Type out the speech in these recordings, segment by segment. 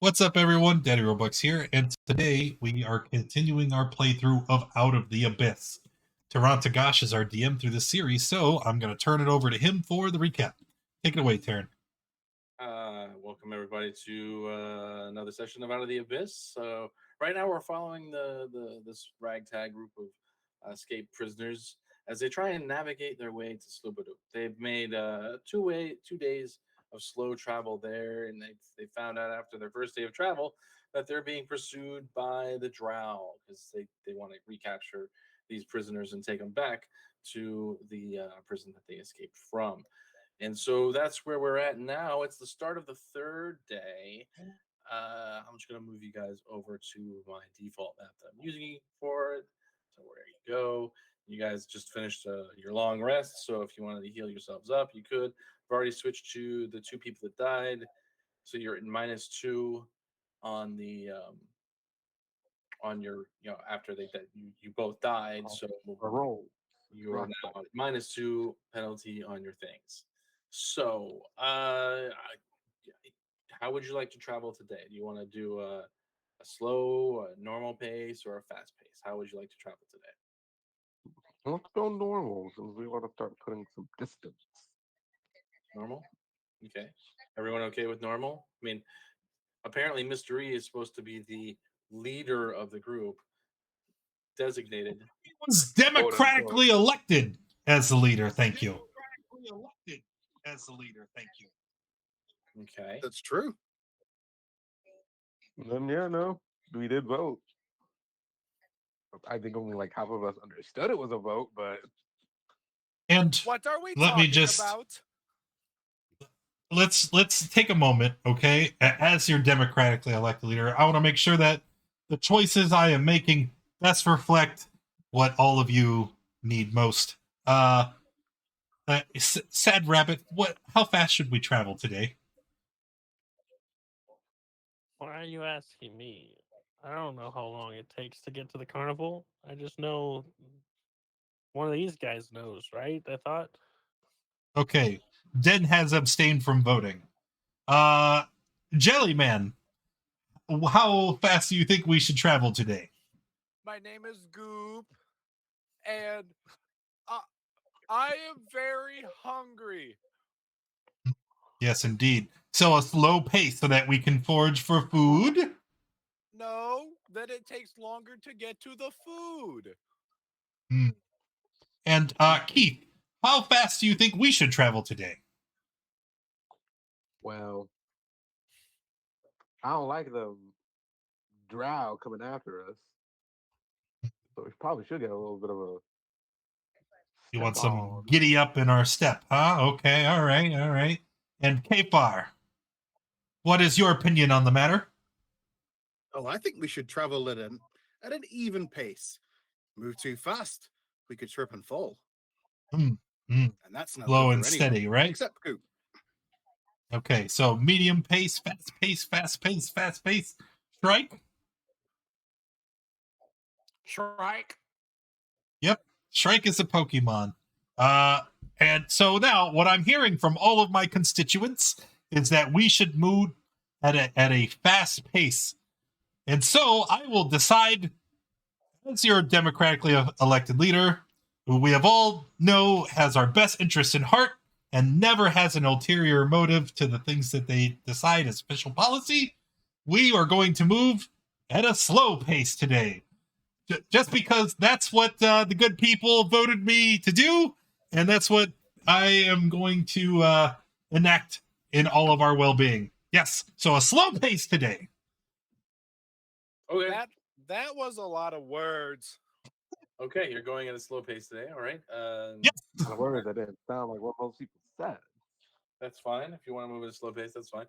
What's up, everyone? Daddy Robux here, and today we are continuing our playthrough of Out of the Abyss. Tarantagash is our DM through the series, so I'm going to turn it over to him for the recap. Take it away, Taryn. Welcome everybody to another session of Out of the Abyss. So right now we're following this ragtag group of escaped prisoners as they try and navigate their way to Sloobludop. They've made 2 days of slow travel there, and they found out after their first day of travel that they're being pursued by the Drow because they want to recapture these prisoners and take them back to the prison that they escaped from. And so that's where we're at now. It's the start of the third day. I'm just going to move you guys over to my default map that I'm using for it. So where you go. You guys just finished your long rest. So if you wanted to heal yourselves up, you could. I've already switched to the 2 people that died. So you're at -2 on the on your after you both died. So A roll. you are now at -2 penalty on your things. So, how would you like to travel today? Do you want to do a slow, a normal pace, or a fast pace? How would you like to travel today? Let's go normal since we want to start putting some distance. Normal? Okay. Everyone okay with normal? I mean, apparently Mystery is supposed to be the leader of the group, designated. He was democratically elected as the leader. Thank you. Okay. That's true. Then no, we did vote. I think only like half of us understood it was a vote, but And what are we let me talking just about? let's take a moment, okay? As your democratically elected leader, I want to make sure that the choices I am making best reflect what all of you need most. Sad Rabbit, how fast should we travel today? Why are you asking me? I don't know how long it takes to get to the carnival. I just know one of these guys knows, right? I thought. Okay. Den has abstained from voting. Jellyman, how fast do you think we should travel today? My name is Goop, and I am very hungry. Yes, indeed. So a slow pace so that we can forage for food? No, then it takes longer to get to the food. And Keith, how fast do you think we should travel today? well, I don't like the drow coming after us. So we probably should get a little bit of a You want some giddy up in our step, huh? Okay, all right. And Kfar, what is your opinion on the matter? Oh, I think we should travel at an even pace. Move too fast, we could trip and fall. And that's not slow good and for steady, anyone, right? Except Goop. Okay, so medium pace, fast pace. Strike? Shrike. Yep, Shrike is a Pokemon. And so now what I'm hearing from all of my constituents is that we should move at a fast pace. And so I will decide, as your democratically elected leader, who we have all know has our best interests in heart and never has an ulterior motive to the things that they decide as official policy, we are going to move at a slow pace today. Just because that's what the good people voted me to do, and that's what I am going to enact in all of our well-being. Yes, so a slow pace today. Okay. That was a lot of words. Okay, you're going at a slow pace today. All right. Yes. The words that didn't sound like what most people said. That's fine. If you want to move at a slow pace, that's fine.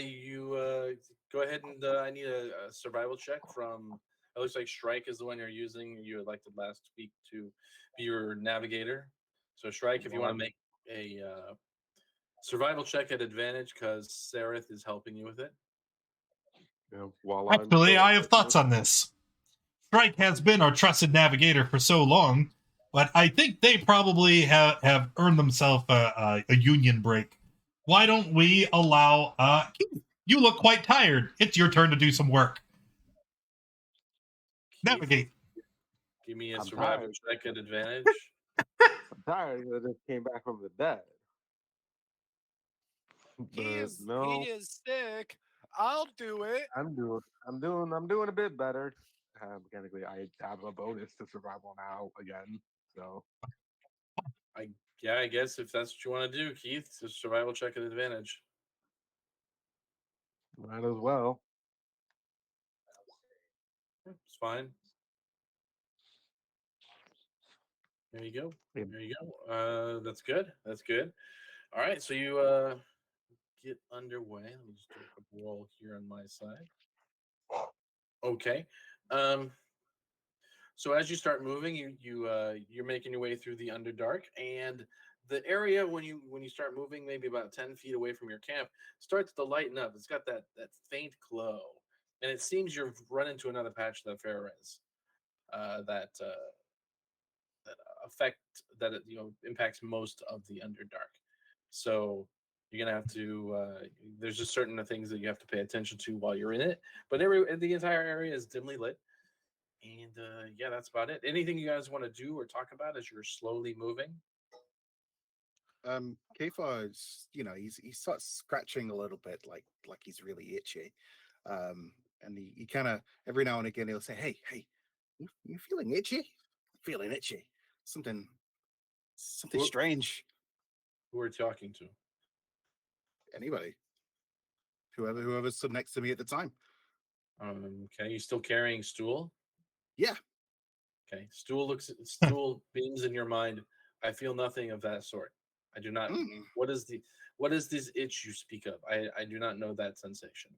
You go ahead and I need a survival check from. It looks like Shrike is the one you're using. You elected last week to be your navigator. So Shrike, if you want to make a survival check at advantage, because Sereth is helping you with it. Actually, I have thoughts on this. Shrike has been our trusted navigator for so long, but I think they probably have earned themselves a union break. Why don't we allow Keith You look quite tired. It's your turn to do some work. Keith, Navigate. Give me a I'm survival tired. check at advantage. I'm tired. I just came back from the dead. He But is no, he is sick. I'll do it. I'm doing a bit better. Mechanically, I have a bonus to survival now again. So I guess if that's what you want to do, Keith, it's a survival check at advantage. might as well. It's fine. There you go. Yep. There you go. That's good. That's good. All right, so you get underway. Let me just do a quick roll here on my side. Okay. Um, so as you start moving, you're making your way through the Underdark, and the area when you start moving, maybe about 10 feet away from your camp, starts to lighten up. It's got that faint glow, and it seems you've run into another patch of the Fairez that affect that impacts most of the Underdark. So you're gonna have to. There's just certain things that you have to pay attention to while you're in it. But the entire area is dimly lit, and yeah, that's about it. Anything you guys want to do or talk about as you're slowly moving? Kfar's, he starts scratching a little bit, like he's really itchy. And he kind of every now and again he'll say, "Hey, you feeling itchy? Feeling itchy? Something Who- strange." Who are you talking to? Anybody, whoever stood next to me at the time. Okay, you still carrying stool? Yeah. Okay, stool beams in your mind. I feel nothing of that sort. I do not. Mm. What is this itch you speak of? I do not know that sensation.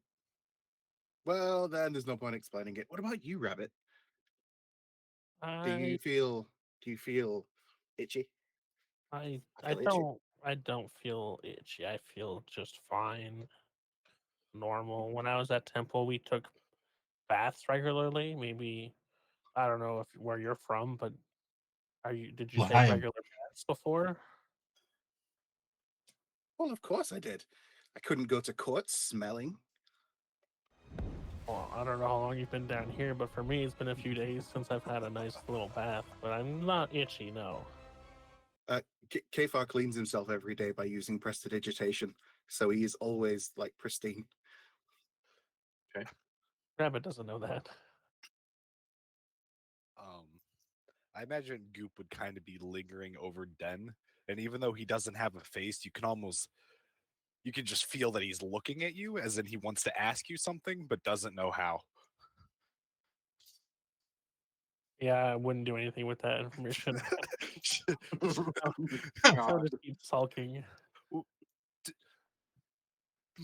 Well, then there's no point explaining it. What about you, Rabbit? Do I you feel itchy? I I feel itchy. I don't feel itchy. I feel just fine, normal. When I was at Temple, we took baths regularly. Maybe I don't know if where you're from, but did you Well, take I am. regular baths before? Well, of course I did. I couldn't go to court smelling. Well, I don't know how long you've been down here, but for me, it's been a few days since I've had a nice little bath. But I'm not itchy, no. Kfar cleans himself every day by using prestidigitation, so he is always like pristine. Rabbit doesn't know that. I imagine Goop would kind of be lingering over Den, and even though he doesn't have a face, you can just feel that he's looking at you, as in he wants to ask you something, but doesn't know how. Yeah, I wouldn't do anything with that information. God. I'll just keep sulking.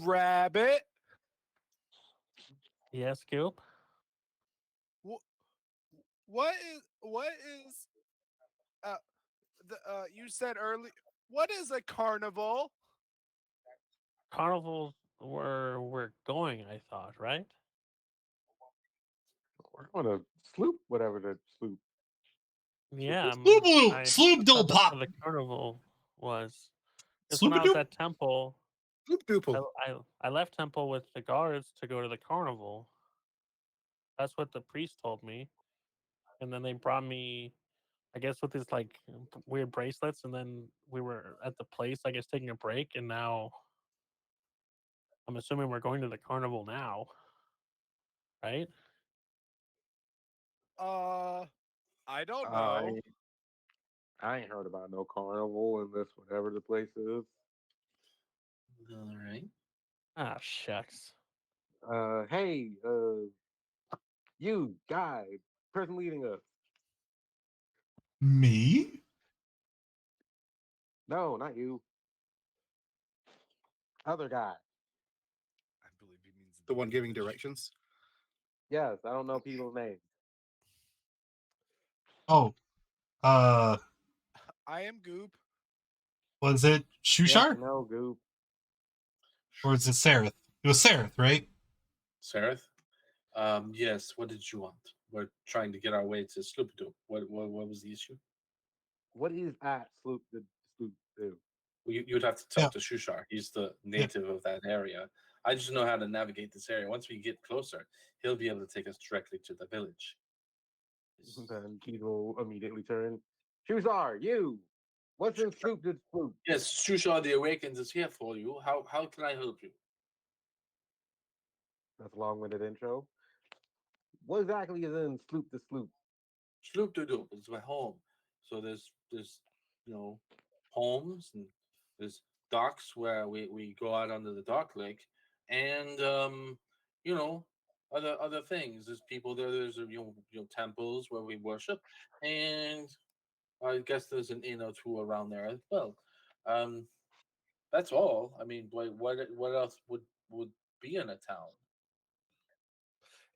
Rabbit? Yes, Goop? What is you said early what is a carnival? Carnival's where we're going, I thought, right? We're going to sloop, whatever the sloop. Yeah, Sloobludop, I Sloob thought that's Pop, where the carnival was. Because when I was Sloobadoop. at Temple, Bloop doople. I left Temple with the guards to go to the carnival. That's what the priest told me. And then they brought me, I guess, with these like weird bracelets. And then we were at the place, I guess, taking a break. And now I'm assuming we're going to the carnival now, right? I don't know. I ain't heard about no carnival in this whatever the place is. All right. Ah, shucks. Hey, you guy, person leading us. Me? No, not you. Other guy. I believe he means The one giving directions. Yes, I don't know people's names. Oh, I am Goop. was it Yes, Shushar no, Goop. or is it Sareth? It was Sareth, right? Sareth? Yes. What did you want? We're trying to get our way to Sloobludop. What was the issue? What is at sloop the sloop do? Well, you'd have to Yeah. talk to Shushar. He's the native of that area. I just know how to navigate this area. Once we get closer, he'll be able to take us directly to the village. Then Keith will immediately turn. Shusar, you! What's in Sloop to Sloop? Yes, Shusha the Awakens is here for you. How can I help you? That's a long-winded intro. What exactly is in Sloop to Sloop? Sloobludop is my home. So there's homes, and there's docks where we go out under the dock lake, and you know other things. There's people there. There's temples where we worship, and I guess there's an inn or two around there as well. Um, that's all. I mean, what else would be in a town?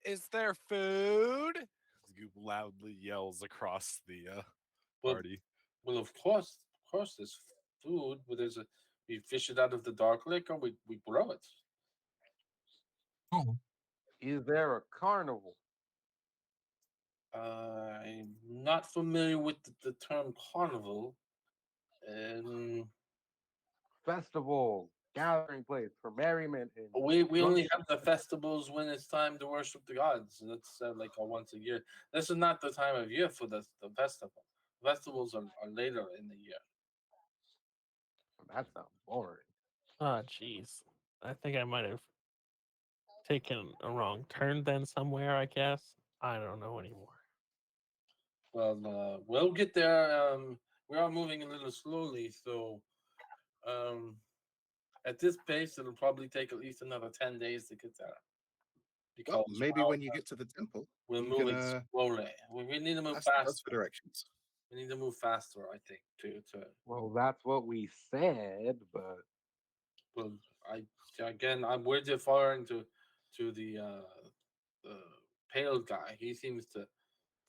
Is there food? Goop loudly yells across the Well, party. well, of course, there's food, but we fish it out of the dark lake, or we grow it. Oh, Is there a carnival? I'm not familiar with the term carnival. Um, Festival, gathering place for merriment and we only drunken- have the festivals when it's time to worship the gods. And that's like a once a year. This is not the time of year for the festival. Festivals are later in the year. That sounds boring. Oh, jeez. I think I might have taken a wrong turn then somewhere, I guess. I don't know anymore. Well, we'll get there. We are moving a little slowly, so at this pace, it'll probably take at least another 10 days to get there. Well, Because maybe when you get to the temple, we're you moving can slowly. We need to move ask the gods faster. for directions. We need to move faster, I think, to Well, that's what we said, but well, we're deferring to the pale guy. He seems to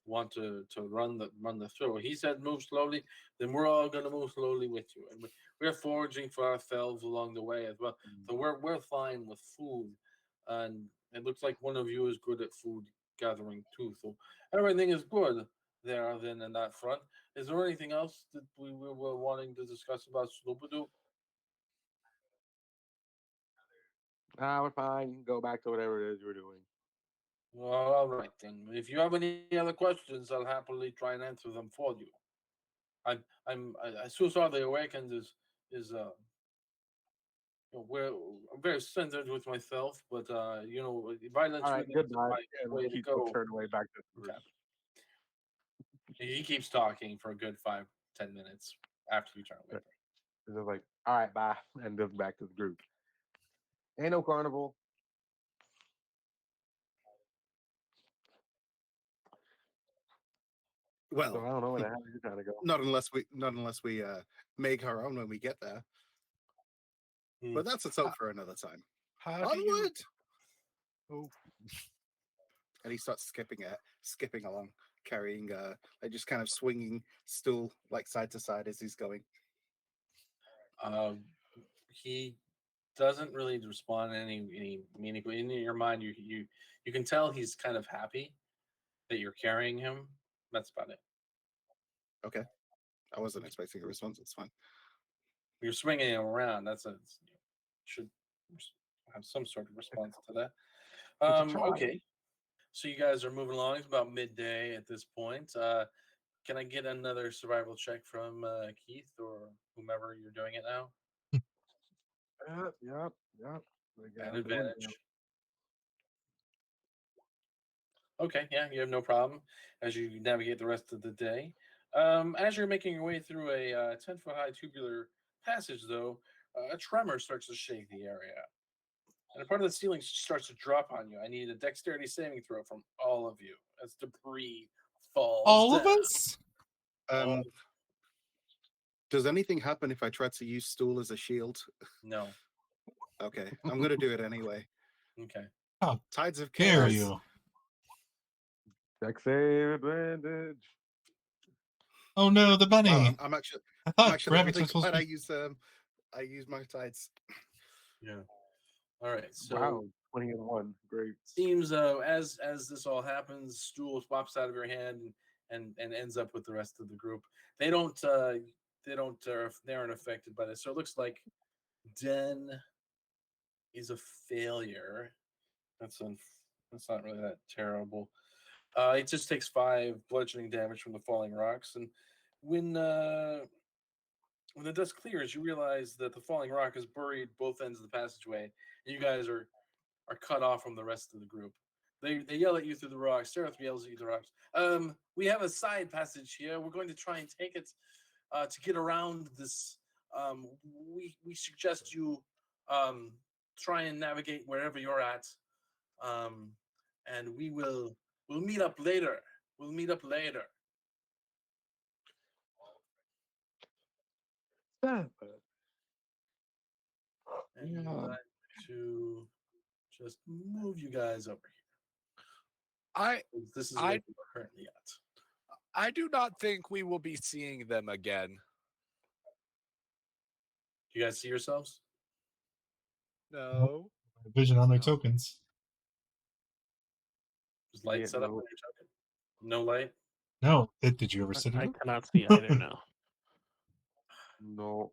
want to run the throw. He said move slowly, then we're all gonna move slowly with you. And we're foraging for ourselves along the way as well. So we're fine with food. And it looks like one of you is good at food gathering too. So everything is good there then in that front. Is there anything else that we were wanting to discuss about Sloobludop? we're fine. You can go back to whatever it is you're doing. Well, all right then. If you have any other questions, I'll happily try and answer them for you. I so sorry the Awakens is I'm very centered with myself, but violence All right, really isn't goodbye. my And way to Keith will go. turn away back to the Okay. group. He keeps talking for a good 5-10 minutes after you turn away. It's just like, all right, bye, and just back to the group. Ain't no carnival. So I Well, don't know where the hell you're trying to go. not unless we make our own when we get there. But that's a talk for another time. How do you? Onward! Oh, And he starts skipping along, carrying like just kind of swinging stool like side to side as he's going. He doesn't really respond any meaningful. In your mind, you can tell he's kind of happy that you're carrying him. That's about it. Okay, I wasn't expecting a response. It's fine. You're swinging him around. Should have some sort of response to that. It's a try. Okay. So you guys are moving along. It's about midday at this point. Can I get another survival check from Keith or whomever you're doing it now? Yep. An advantage. Okay, yeah, you have no problem as you navigate the rest of the day. As you're making your way through a 10-foot high tubular passage, though, a tremor starts to shake the area. And a part of the ceiling starts to drop on you. I need a dexterity saving throw from all of you as debris falls. all of down. us? Um, does anything happen if I try to use stool as a shield? No. Okay, I'm gonna do it anyway. Okay. Tides of Dare chaos. you? Dex save advantage. Oh no, the bunny. Wow, I'm actually I I'm thought actually rabbits really are supposed glad to be. I use my tides. Yeah. All right. So Wow, 20 and 1. Great. seems as this all happens, stool pops out of your hand and ends up with the rest of the group. They aren't affected by this. So it looks like Den, is a failure. That's not really that terrible. It just takes 5 bludgeoning damage from the falling rocks, and when the dust clears, you realize that the falling rock has buried both ends of the passageway, and you guys are cut off from the rest of the group. They yell at you through the rocks. Seraph yells at you through the rocks. We have a side passage here. We're going to try and take it to get around this. We suggest you try and navigate wherever you're at, and we'll meet up later. We'll meet up later. And Yeah. I'd like to just move you guys over I here. This is where we're currently at. I do not think we will be seeing them again. Do you guys see yourselves? No. Vision on their No. tokens. Is light Yeah, set up on no. your token? No light? No, did you ever set it I up? cannot see either now. No.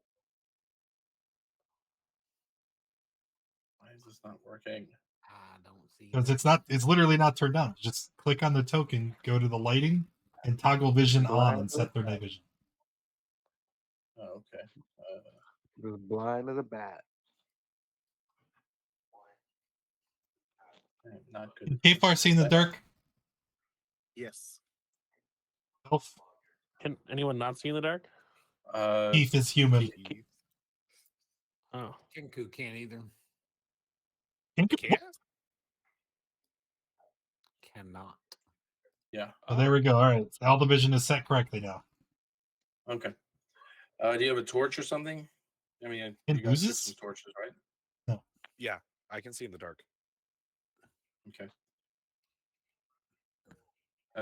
Why is this not working? I don't see. Because it's literally not turned on. Just click on the token, go to the lighting, and toggle vision on and set their night vision. Oh, okay. As blind as a bat. I'm not good. Kfar seen the dark? Yes. Elf? Can anyone not see in the dark? Keith is human. Oh, Kinku can't either. Can't? Cannot. Yeah. Oh, there we go. All right. All the vision is set correctly now. Okay. Do you have a torch or something? I mean, And you guys took oozes? some torches, right? Yeah, I can see in the dark. Okay.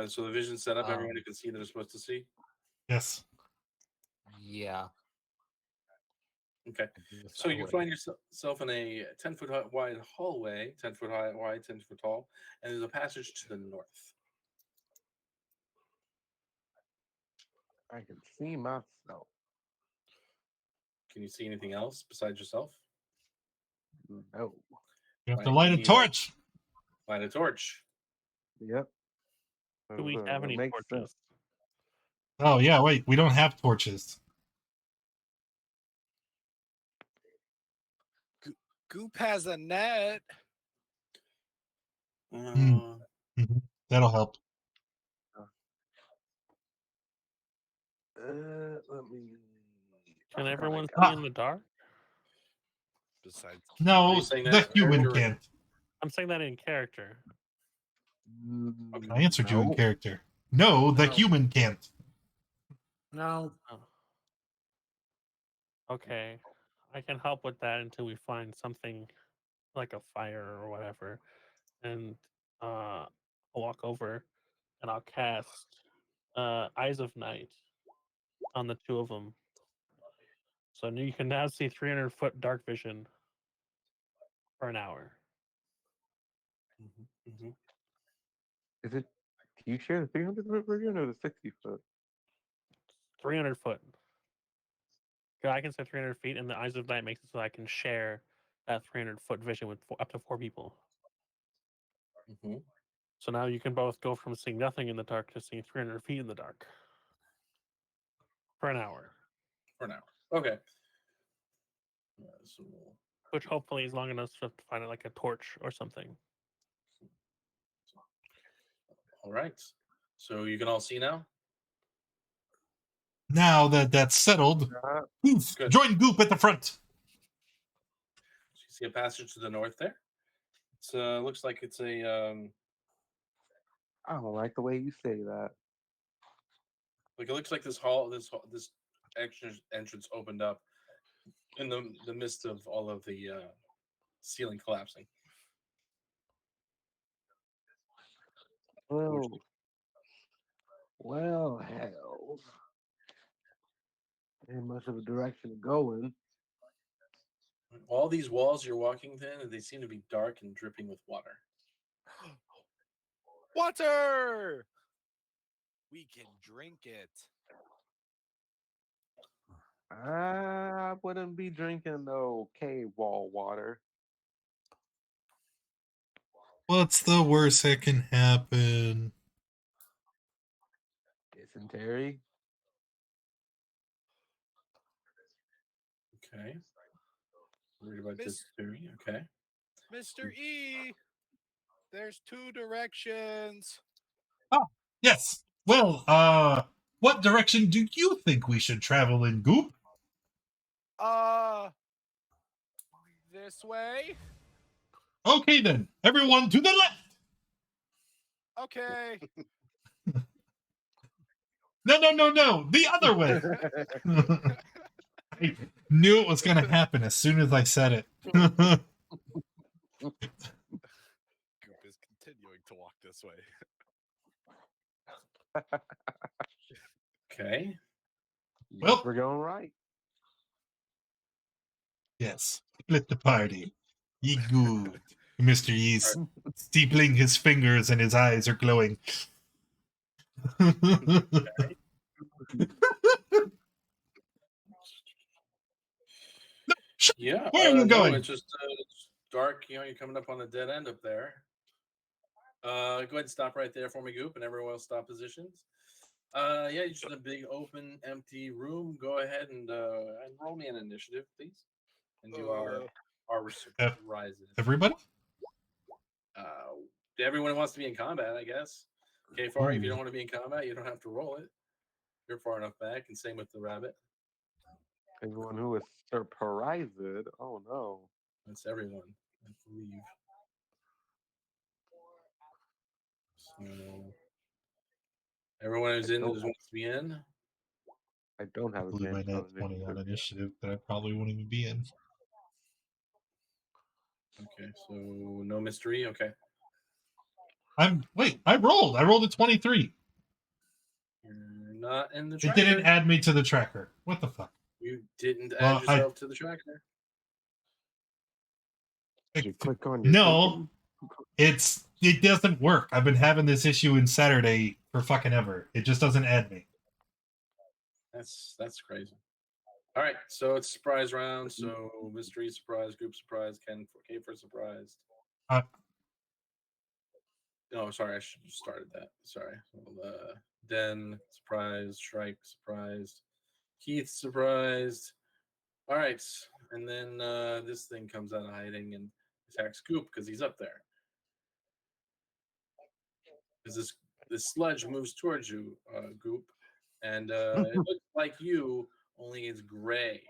So the vision's set up. Everyone Um, can see that they're supposed to see. Yes. Yeah. Okay. I do this So that you way. find yourself in a 10-foot wide hallway, 10-foot wide, 10-foot tall, and there's a passage to the north. I can see myself. Can you see anything else besides yourself? No. You have to Right, light you a need torch. Light a torch. Yep. do we have That any makes torches? sense. Oh, yeah. Wait. We don't have torches. Goop has a net. Uh, That'll help. Let me. Can everyone Ah. see in the dark? Besides, Are No, you saying the that human character- can't. I'm saying that in character. I answered you in No. character. No, the No. human can't. No. Oh. Okay, I can help with that until we find something like a fire or whatever, and I'll walk over and I'll cast Eyes of Night on the two of them. So you can now see 300-foot dark vision for an hour. Mhm. Is it? Do you share the 300-foot version or the 60-foot? 300 foot. I can say 300 feet, and the Eyes of Night makes it so I can share that 300-foot vision with up to 4 people. Mhm. So now you can both go from seeing nothing in the dark to seeing 300 feet in the dark for an hour, For now. Okay. Yeah, so which hopefully is long enough to find like a torch or something. all right. So you can all see now. Now that that's settled, Goof, Good. join Goop at the front. So you see a passage to the north there. It looks like it's a I don't like the way you say that. it looks like this entrance opened up in the midst of all of the ceiling collapsing. Well, hell. Ain't much of a direction to go in. All these walls you're walking in, they seem to be dark and dripping with water. water. We can drink it. I wouldn't be drinking no cave wall water. What's the worst that can happen? Dysentery. Okay. Worried about Miss- dysentery. Okay. Mr. E, there's 2 directions. Yes. Well, what direction do you think we should travel in, Goop? This way. Okay then, everyone to the left. Okay. No, the other way. I knew it was going to happen as soon as I said it. Goop is continuing to walk this way. Okay. Well- We're going right. Yes, split the party. Ye good. Mr. Ye's steepling his fingers and his eyes are glowing. Yeah. Where are you no, going? it's just it's dark. You know, you're coming up on a dead end up there. Go ahead and stop right there for me, Goop, and everyone else stop positions. Yeah, you're just in a big, open, empty room. Go ahead and roll me an initiative, please, and do our surprises. Everybody? Everyone who wants to be in combat, I guess. Okay, Far, if you don't want to be in combat, you don't have to roll it. You're far enough back, and same with the rabbit. Everyone who is surprised. Oh no. That's everyone, I believe. So everyone who's in wants to be in. I don't have I believe I advantage nat 20 on initiative. initiative that I probably won't even be in. Okay, so no mystery. Okay, I rolled. I rolled a 23. you're not in the It tracker. didn't add me to the tracker. What the fuck? You didn't Well, add yourself to the tracker. Did you click on your No, token? it doesn't work. I've been having this issue in Saturday for fucking ever. It just doesn't add me. That's crazy. All right, so it's surprise round. So mystery surprise, group surprise, Ken for surprised. Uh, Oh, sorry, I should have started that. Sorry. Well, Den surprised, Shrike surprised, Keith surprised. All right, and then this thing comes out of hiding and attacks Goop because he's up there. Because this sludge moves towards you, Goop, and it looks like you, only it's gray.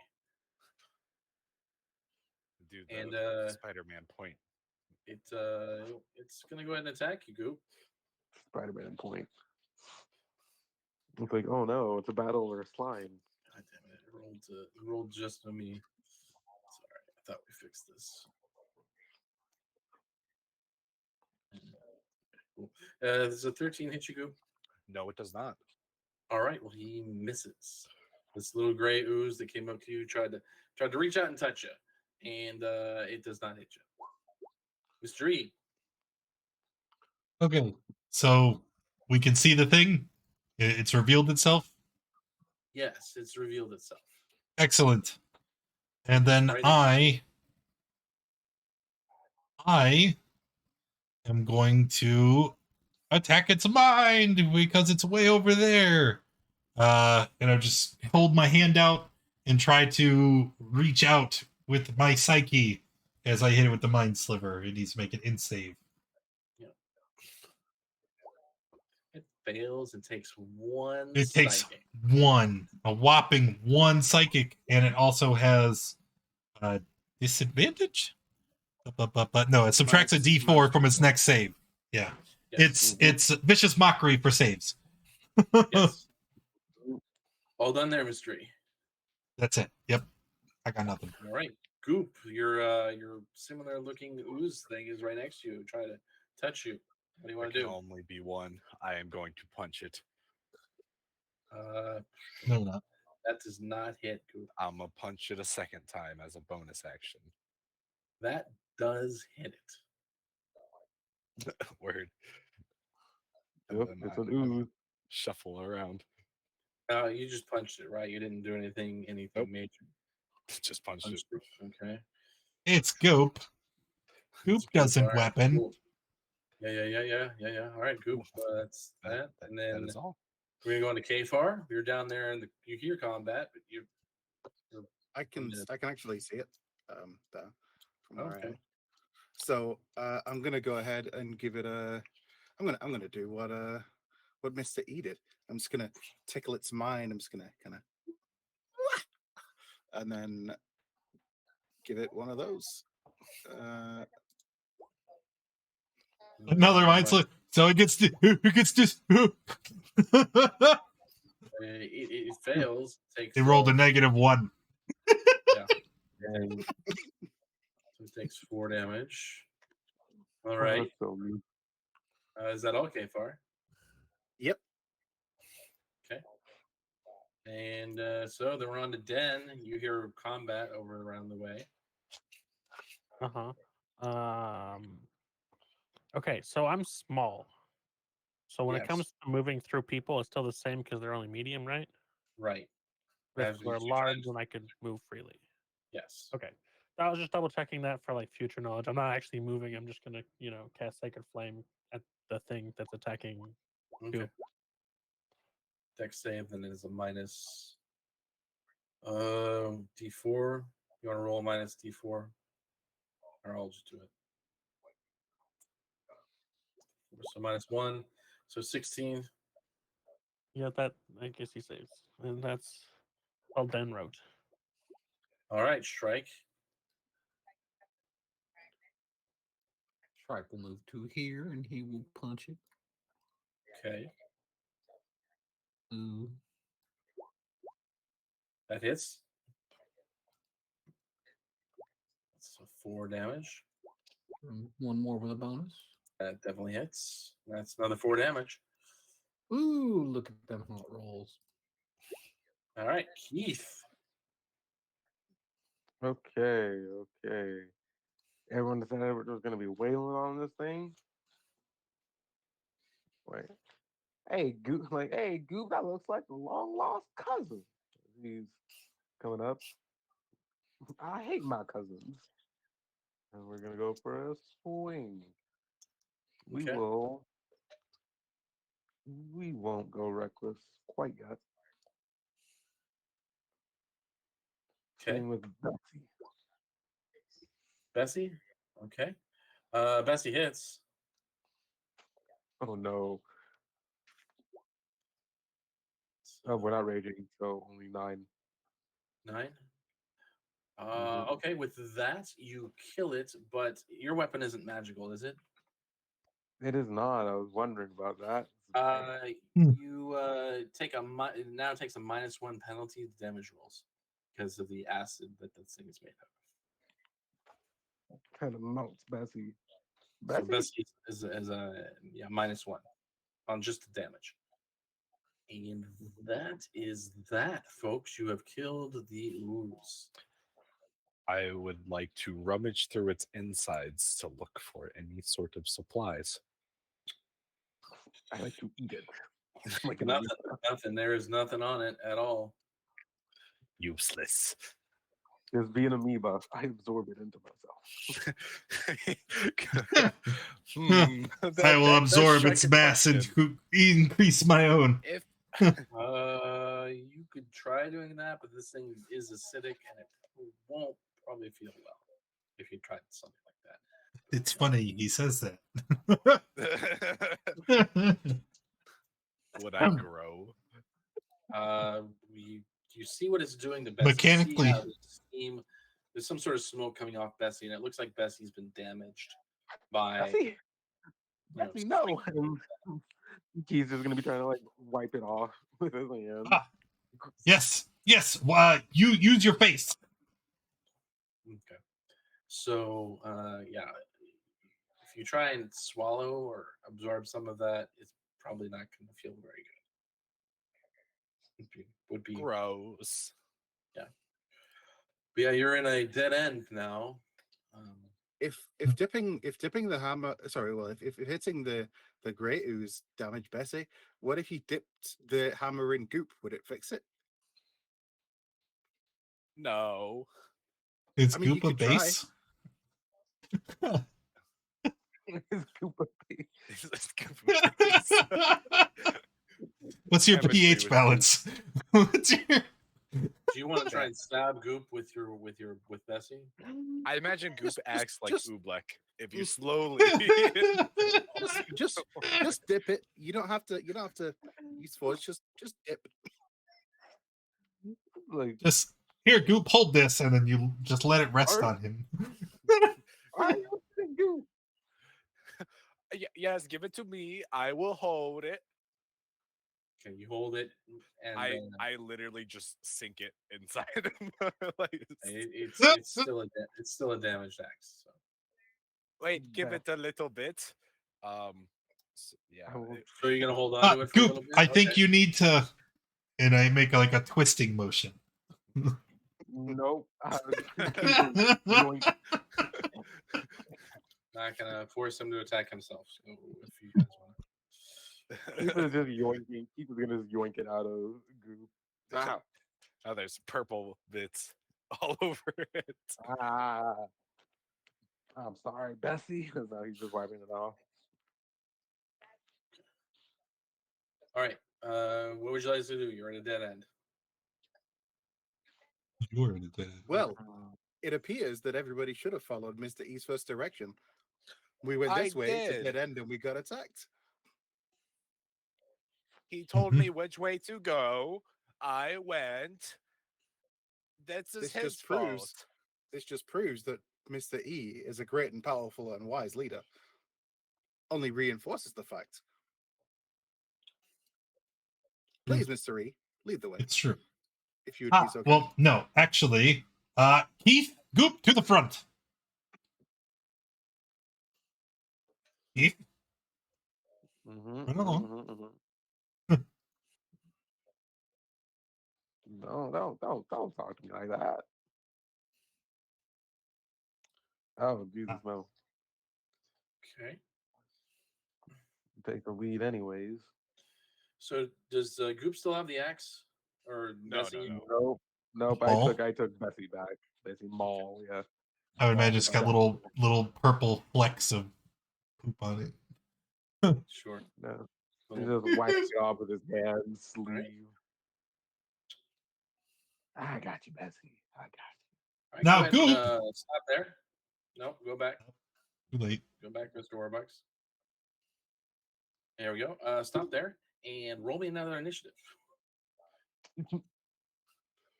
Dude, And Spider-Man point. it's gonna go ahead and attack you, Goop. Spider-Man point. It's like, oh no, it's a battle over slime. God damn it! It rolled just on me. Sorry, I thought we fixed this. Cool. Does a 13 hit you, Goop? No, it does not. All right. Well, he misses. This little gray ooze that came up to you tried to reach out and touch you, and it does not hit you. Mr. E. Okay, so we can see the thing. It's revealed itself. Yes, it's revealed itself. Excellent. And then Right I am going to attack its mind because it's way over there. And I'll just hold my hand out and try to reach out with my psyche as I hit it with the mind sliver. It needs to make an int save. It fails and takes one. It takes psychic. a whopping one psychic, and it also has disadvantage. But no, it subtracts a D4 from its next save. Yeah, Yes. it's vicious mockery for saves. Yes. All done there, Mr. E. That's it. Yep, I got nothing. All right, Goop, your similar looking ooze thing is right next to you. Try to touch you. What do you want to There do? can only be one. I am going to punch it. No, not. That does not hit, Goop. I'm gonna punch it a second time as a bonus action. That does hit it. Word. Yep, And it's then an I ooze. shuffle around. You just punched it, right? You didn't do anything Nope. major. Just punched it. Okay. It's Goop. Goop It's Goop, doesn't all right, weapon. cool. Yeah. All right, Goop. That's that. And that then is all. we're gonna go into K-Far. You're down there and you hear combat, but you're I can minute. I can actually see it though, from where I Okay. am. So I'm gonna go ahead and give it a. I'm gonna do what Mr. E did. I'm just gonna tickle its mind. I'm just gonna kind of, and then give it one of those. Another mind slip. So it gets to who gets this. It fails. Takes They rolled a -1. and so it takes 4 damage. All Oh, right. that's so mean. Is that all, K-Far? Yep. Okay. And so then we're on to Den. You hear combat over around the way. Okay, so I'm small. So when it Yes. comes to moving through people, it's still the same because they're only medium, right? Right. If As we're you large, try- then I could move freely. Yes. Okay. I was just double checking that for like future knowledge. I'm not actually moving. I'm just gonna, cast Sacred Flame at the thing that's attacking. Okay. Goop. Dex save, then it is a minus D4. You want to roll a minus D4? Or I'll just do it. So -1. So 16. Yeah, that I guess he saves, and that's all Den wrote. All right, strike. Shrike will move to here and he will punch it. Okay. Ooh. That hits. That's 4 damage. One more with a bonus. That definitely hits. That's another 4 damage. Ooh, look at them hot rolls. All right, Keith. Okay. Everyone decided there's gonna be wailing on this thing. Wait. Hey, Goop! Hey, Goop! That looks like a long lost cousin. He's coming up. I hate my cousins. And we're gonna go for a swing. We Okay. will. We won't go reckless quite yet. Okay. Swing with Betsy. Bessie. Okay. Bessie hits. Oh no. So Oh, we're not raging, so only 9. 9. Mhm. Okay, with that, you kill it, but your weapon isn't magical, is it? It is not. I was wondering about that. You take now it takes a -1 penalty to damage rolls because of the acid that this thing is made of. Kind of melts Bessie. So Bessie? Bessie is a -1 on just the damage. And that is that, folks. You have killed the ooze. I would like to rummage through its insides to look for any sort of supplies. I like to eat it. Nothing. There is nothing on it at all. Useless. Just being an amoeba, I absorb it into myself. I will absorb its mass and increase my own. If You could try doing that, but this thing is acidic and it won't probably feel well if you tried something like that. It's funny he says that. would I grow? You see what it's doing to Bessie. Mechanically. You see how there's some sort of smoke coming off Bessie, and it looks like Bessie's been damaged by. Bessie, no. Keith's just gonna be trying to wipe it off with his hand. Yes. You use your face. Okay. So if you try and swallow or absorb some of that, it's probably not going to feel very good. Would be Gross. Yeah. But yeah, you're in a dead end now. If dipping the hammer, if hitting the great ooze damaged Bessie, what if you dipped the hammer in goop? Would it fix it? No. It's I mean, you Goop a could try. base. It's Koopa Pee. What's your Chemistry pH with balance? What's your... Do you want to try and stab Goop with Bessie? I imagine Goop acts like just- Oobleck if you slowly. just dip it. You don't have to use force. Just dip. Like, Just here, Goop, hold this, and then you just let it rest on him. why are you saying Goop? Yes, give it to me. I will hold it. Okay, you hold it, and I literally just sink it inside him. Like, it's still a damaged axe. So. wait, give Yeah. it a little bit. Yeah. I will- So you're gonna hold on to it for a Goop, little bit. I think Okay. you need to, and I make like a twisting motion. Nope. Not gonna force him to attack himself. So if you guys want. Keep it just yoinking. Keep it gonna just yoink it out of Goop. Ah, Oh, there's purple bits all over it. ah. I'm sorry, Bessie. No, he's just wiping it off. All right. What would you like to do? You're at a dead end. You're in a dead. Well, it appears that everybody should have followed Mr. E's first direction. We went this I way to did. dead end, and we got attacked. He told me which way to go. I went. That's This his just fault. proves that Mr. E is a great and powerful and wise leader. Only reinforces the fact. Please, Mr. E, lead the way. It's true. If you would be so kind. Well, no, actually, Keith, Goop to the front. Keith, Run along. Don't talk to me like that. Oh, Jesus, no. Okay. Take the lead anyways. So does Goop still have the axe? Or No, Bessie? no. Nope. Maul? I took Bessie back. Bessie Maul, yeah. I would imagine it's got Yeah. little purple flecks of poop on it. Sure. No. He Little- just wipes it off with his hand sleeve. Alright. I got you, Bessie. I got All right, Now, go ahead, Goop! stop there. No, go back. Too late. Go back, Mr. Warbucks. There we go. Stop there and roll me another initiative.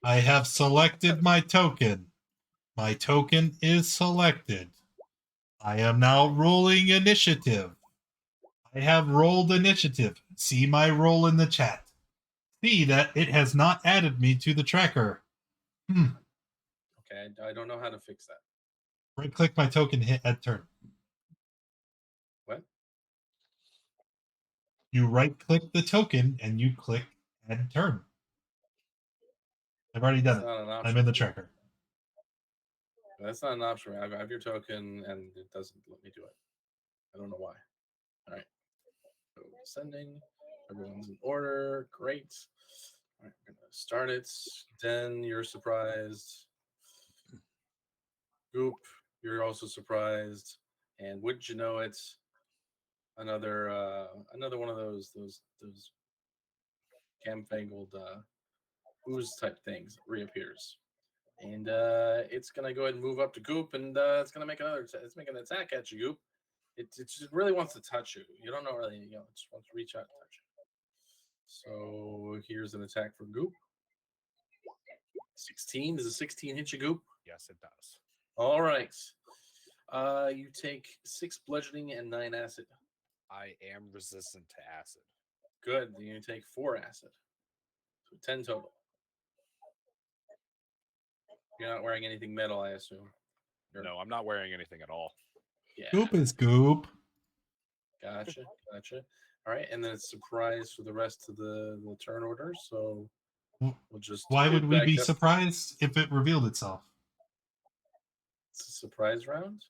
I have selected my token. My token is selected. I am now rolling initiative. I have rolled initiative. See my roll in the chat. See that it has not added me to the tracker. Okay, I don't know how to fix that. Right click my token, hit add turn. What? You right click the token and you click add turn. I've already done It's it. not an option. I'm in the tracker. That's not an option. I have your token and it doesn't let me do it. I don't know why. All right. So sending. Everyone's in order. Great. All right, we're gonna start it. Den, you're surprised. Goop, you're also surprised. And wouldn't you know it? Another one of those camfangled ooze type things reappears. And it's gonna go ahead and move up to Goop, and it's gonna make it's making an attack at you, Goop. It just really wants to touch you. You don't know really, it just wants to reach out and touch you. So here's an attack for Goop. 16. Does a 16 hit you, Goop? Yes, it does. All right. You take 6 bludgeoning and 9 acid. I am resistant to acid. Good. Then you take 4 acid. So 10 total. You're not wearing anything metal, I assume. No, I'm not wearing anything at all. Yeah. Goop is goop. Gotcha. All right, and then it's surprise for the rest of the turn order. So we'll just. Why would we back be up. surprised if it revealed itself? It's a surprise round.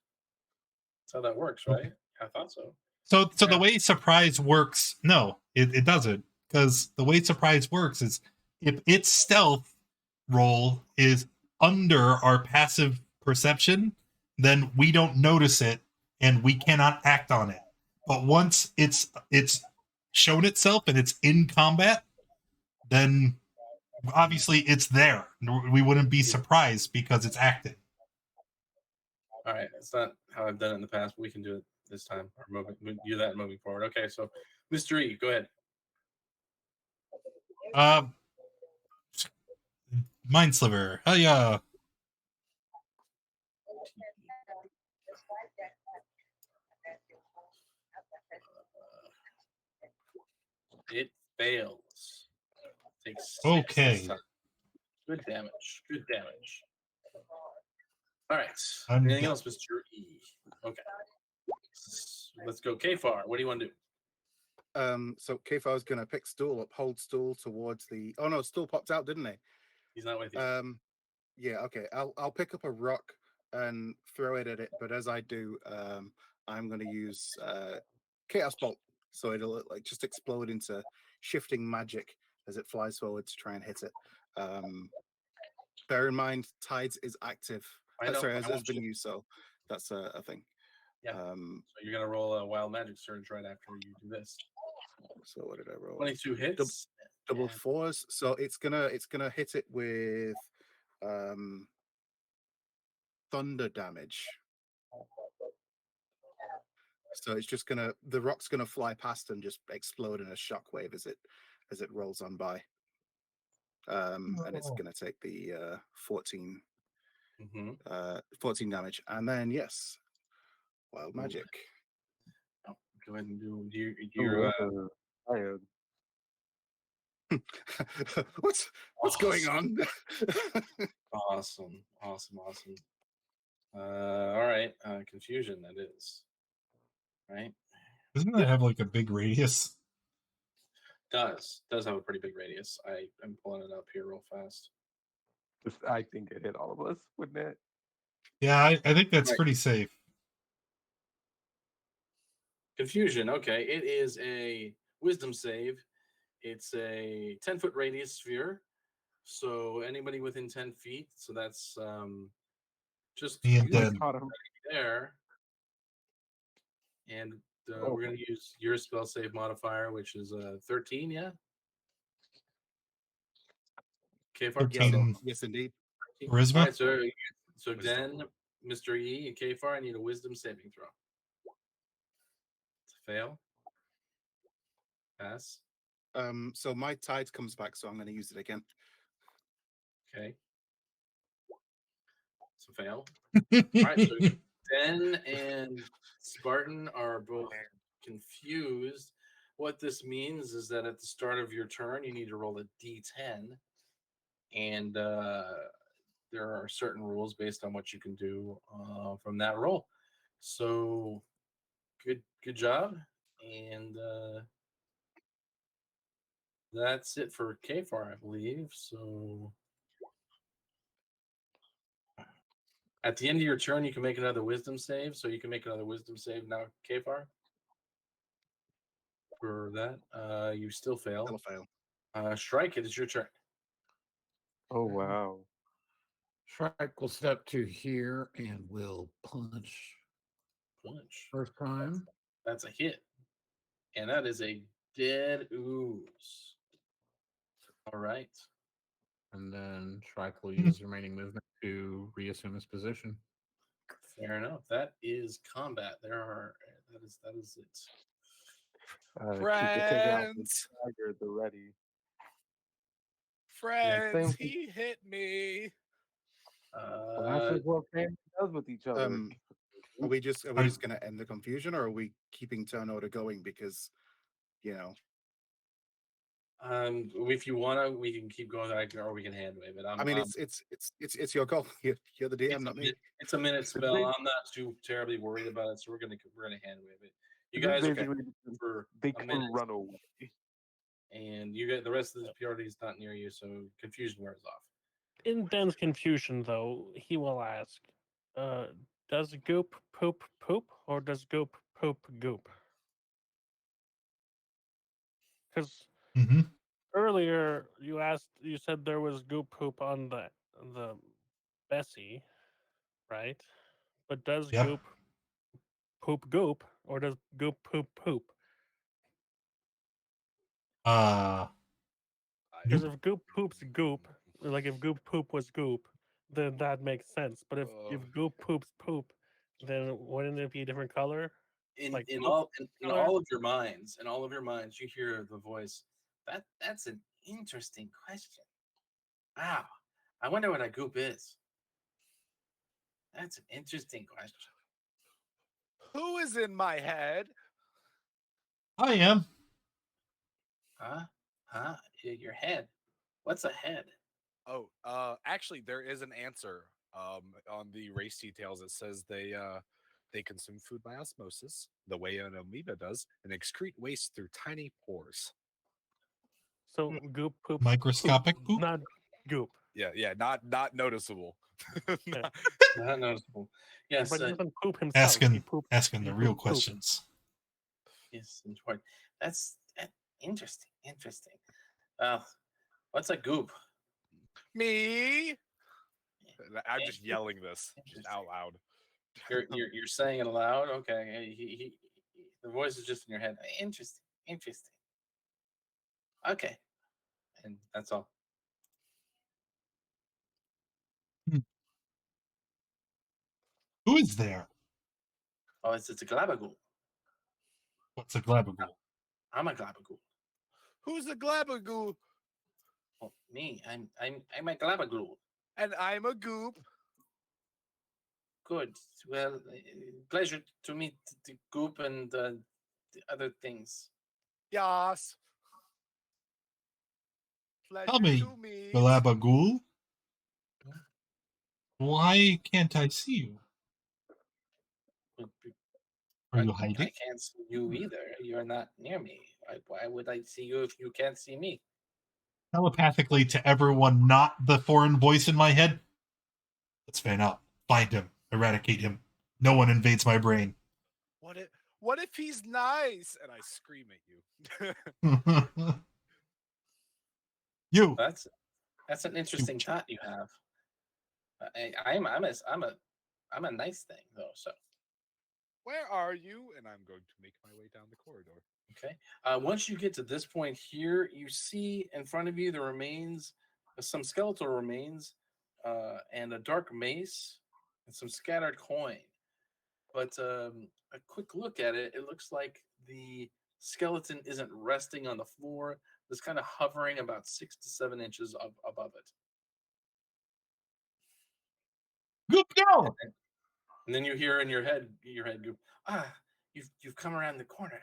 That's how that works, right? I thought so. So the Yeah. way surprise works, no, it doesn't. Because the way surprise works is if its stealth roll is under our passive perception, then we don't notice it and we cannot act on it. But once it's shown itself and it's in combat, then obviously it's there. We wouldn't be surprised because it's acting. All right, it's not how I've done it in the past, but we can do it this time. Or do that moving forward. Okay, so Mr. E, go ahead. Mind Sliver. Oh yeah. It fails. Takes 6 Okay. this time. Good damage. Good damage. All right. I'm Anything done. else, Mr. E? Okay. Let's go. Kfar, what do you want to do? So Kfar's gonna pick stool up, hold stool towards the. Oh no, stool popped out, didn't he? He's not with you. Yeah. Okay. I'll pick up a rock and throw it at it, but as I do, I'm gonna use chaos bolt, so it'll like just explode into shifting magic as it flies forward to try and hit it. Bear in mind, tides is active. I know. Sorry, I has won't been shift. used, so that's a thing. Yeah. So you're gonna roll a wild magic surge right after you do this. So what did I roll? 22 hits. Double and- fours. So it's gonna hit it with thunder damage. So it's just the rock's gonna fly past and just explode in a shockwave as it rolls on by. And it's gonna take the 14 Mhm. 14 damage. And then yes, wild Ooh. magic. Oh, go ahead and do Tired. What's going on? awesome. All right. Confusion, that is. Right? Doesn't that have like a big radius? Does have a pretty big radius. I am pulling it up here real fast. I think it hit all of us, wouldn't it? Yeah, I think that's Right. pretty safe. Confusion. Okay, it is a wisdom save. It's a 10-foot radius sphere. So anybody within 10 feet. So that's just Me and you Den. Caught him. there. And Oh. we're going to use your spell save modifier, which is 13. Yeah. Okay, Far. 13 Yes, indeed. All charisma. right, so Wisdom. Den, Mr. E, and Kfar, I need a wisdom saving throw. Fail. Pass. So my tide comes back, so I'm going to use it again. Okay. So fail. All right, so Den and Spartan are both confused. What this means is that at the start of your turn, you need to roll a d10, and there are certain rules based on what you can do from that roll. So, good job, and that's it for Kfar, I believe. So, at the end of your turn, you can make another wisdom save. So you can make another wisdom save now, Kfar. For that, you still fail. Still a fail. Strike, it is your turn. Oh wow. Shrike will step to here and will punch Punch. first time. That's a hit. And that is a dead ooze. All right. And then Shrike will use the remaining movement to reassume his position. Fair enough. That is combat. That is it. Keep it taken out the Friends, tiger at the ready. friends, thing. he hit me. Well, that's just what family does with each other. Are we just going to end the confusion, or are we keeping turn order going? Because, if you want to, we can keep going, or we can hand wave it. I mean, it's your call. You're the DM, not me. It's a minute spell. I'm not too terribly worried about it, so we're gonna hand wave it. You guys are basically for they a can minute, run away. and you get the rest of the party is not near you, so confusion wears off. In Den's confusion, though, he will ask, does goop poop poop, or does goop poop goop? Because earlier you said there was goop poop on the Bessie, right? But does Yep. goop poop goop, or does goop poop poop? Because if goop poops goop, like if goop poop was goop, then that makes sense. But if goop poops poop, then wouldn't it be a different color? In Like in poop all in, in color? all of your minds, you hear the voice. That's an interesting question. Wow, I wonder what a goop is. That's an interesting question. Who is in my head? I am. Huh? Huh? Your head. What's a head? Oh, actually, there is an answer. On the race details, it says they consume food by osmosis, the way an amoeba does, and excrete waste through tiny pores. So goop poop Microscopic poop? not goop. Yeah, not noticeable. Yeah. Not noticeable. Yes, But he doesn't poop himself. He Asking the he real poop. questions. yes, important. That's interesting. Interesting. What's a goop? Me. I'm just yelling this just out loud. You're saying it aloud. Okay. The voice is just in your head. Interesting. Interesting. Okay. And that's all. Who is there? Oh, it's a glabagool. What's a glabagool? I'm a glabagool. Who's the glabagoo? Oh, me. I'm a glabagool. And I'm a goop. Good. Well, pleasure to meet the goop and the other things. Yas. Pleasure Tell me, to meet. glabagool, why can't I see you? Are you hiding? I can't see you either. You're not near me. Why would I see you if you can't see me? Telepathically to everyone, not the foreign voice in my head. Let's fan out. Find him. Eradicate him. No one invades my brain. What if he's nice? And I scream at you. You. That's an interesting thought you have. I'm a nice thing though. So Where are you? And I'm going to make my way down the corridor. okay. Once you get to this point here, you see in front of you the remains, some skeletal remains, and a dark mace and some scattered coin. But a quick look at it, it looks like the skeleton isn't resting on the floor. It's kind of hovering about 6 to 7 inches above it. Goop, no! And then you hear in your head go, you've come around the corner.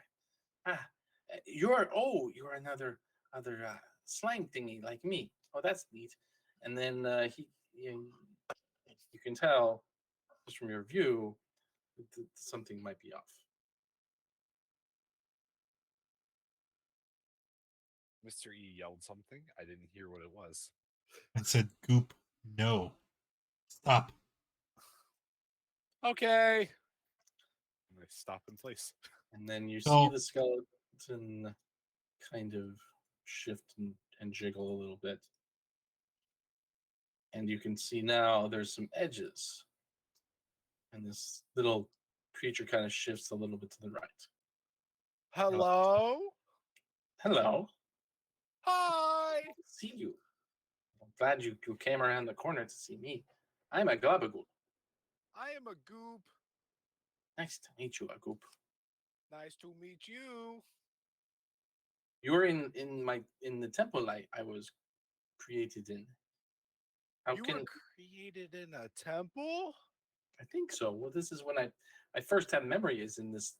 You're another slang thingy like me. Oh, that's neat. And then you can tell just from your view that something might be off. Mr. E yelled something. I didn't hear what it was. I said, Goop, no. Stop. Okay. And I stop in place. And then you see the skeleton kind of shift and jiggle a little bit. And you can see now there's some edges. And this little creature kind of shifts a little bit to the right. Hello? Hello. Hi. I see you. I'm glad you came around the corner to see me. I'm a glabagool. I am a goop. Nice to meet you, a goop. Nice to meet you. You're in the temple I was created in. You were created in a temple? I think so. Well, this is when I first have memory is in this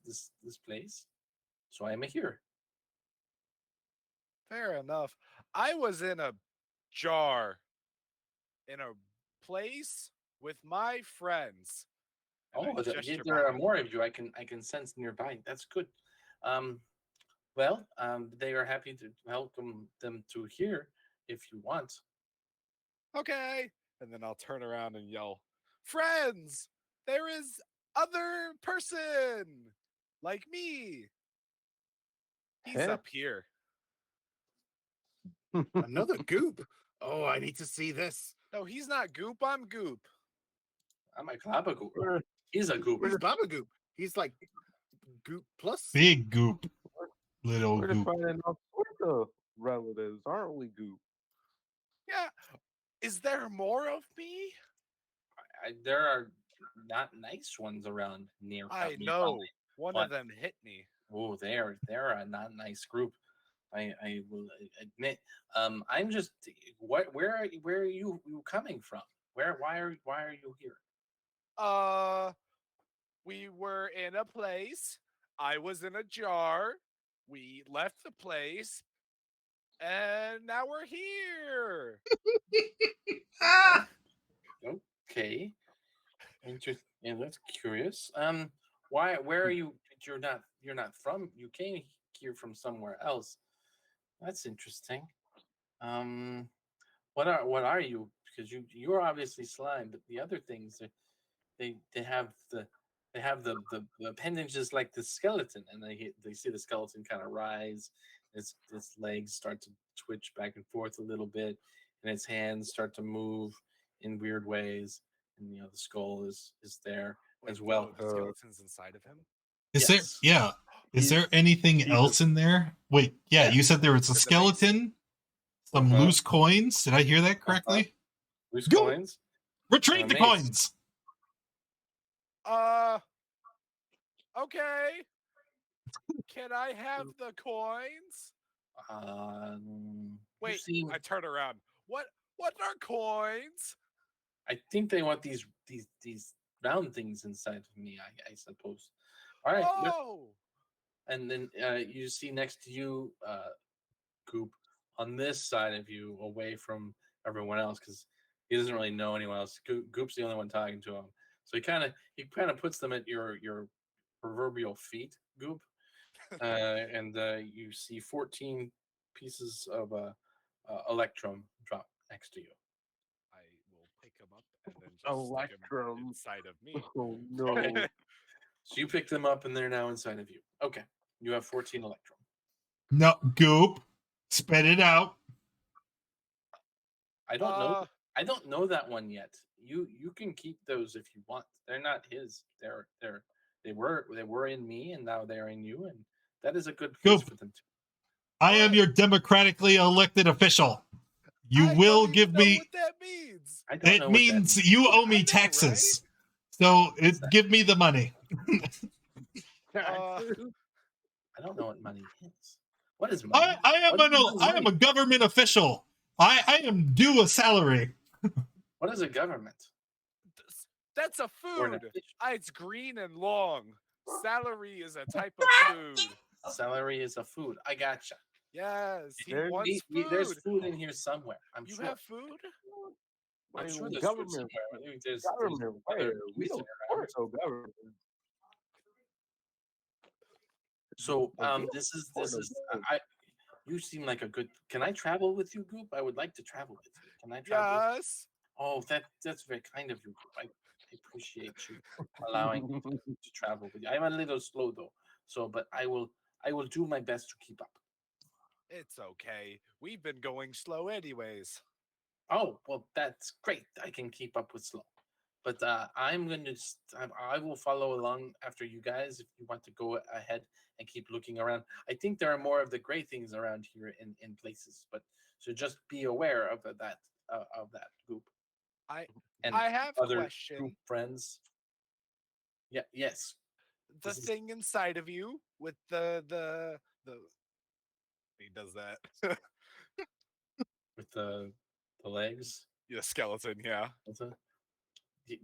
place. So I am here. Fair enough. I was in a jar in a place with my friends. And there are more of you. I can sense nearby. That's good. They are happy to welcome them to here if you want. Okay. And then I'll turn around and yell, friends, there is other person like me. He's up here. Another goop. Oh, I need to see this. No, he's not goop. I'm goop. I'm a glabagool. He's a goop. Where's Baba Goop? He's like Goop plus. Big Goop. Little We're Goop. finding all sorts of relatives, aren't we, Goop? Yeah. Is there more of me? There are not nice ones around near. I nearby. know. One but- of them hit me. Oh, they're a not nice group. I will admit. I'm just. Where are you coming from? Why are you here? We were in a place. I was in a jar. We left the place. And now we're here. Ah! Okay. Interesting. Yeah, that's curious. Where are you? You're not from. You came here from somewhere else. That's interesting. What are you? Because you're obviously slime, but the other things they have the appendages like the skeleton, and they see the skeleton kind of rise. Its legs start to twitch back and forth a little bit, and its hands start to move in weird ways. And the skull is there as well. The skeleton's inside of him. Is Yes. there? Yeah. Is there He's- anything he's a- else in there? Wait. Yeah. Yeah. You said there was a In the mace. skeleton, some Uh-huh. loose coins. Did I hear that correctly? Loose Go. coins. Retrieve the mace. coins. Okay. Can I have the coins? You Wait, seem- I turn around. What are coins? I think they want these round things inside of me. I suppose. All right. Oh, And then you see next to you, Goop, on this side of you, away from everyone else, because he doesn't really know anyone else. Goop's the only one talking to him, so he kind of puts them at your proverbial feet, Goop, and you see 14 pieces of electrum drop next to you. I will pick him up and then just stick him Electrum. inside of me. Oh no. So you pick them up, and they're now inside of you. Okay, you have 14 electrum. No, Goop. Spit it out. I don't know that one yet. You can keep those if you want. They're not his. They were in me, and now they're in you, and that is a good place Goop. for them to. I am What? your democratically elected official. You I will don't even give know me. what that means. I don't know It what that means means. you owe I me know, taxes. So give me the money. I don't know what money is. What is money? I am What do you do I am money? a government official. I am due a salary. What is a government? That's a Or an food. official? It's green and long. Celery is a type of food. Salary is a food. I gotcha. Yes, he There's- wants food. There's food in here somewhere. I'm You sure. have food? I'm Wait, sure there's food government. somewhere. Maybe there's Government. other Where? We bees don't around. support no government. So Like, we don't this is support no government. you seem like a good. Can I travel with you, Goop? I would like to travel with you. Can I travel? Yes. Oh, that's very kind of you, Goop. I appreciate you allowing me to travel with you. I'm a little slow though, but I will do my best to keep up. It's okay. We've been going slow anyways. Oh, well, that's great. I can keep up with slow. But I'm going to, I will follow along after you guys if you want to go ahead and keep looking around. I think there are more of the great things around here in places, but so just be aware of that group. I And have a other question. group friends. Yeah, yes. The This is- thing inside of you with the he does that. With the legs. Yeah, skeleton, yeah. What's that?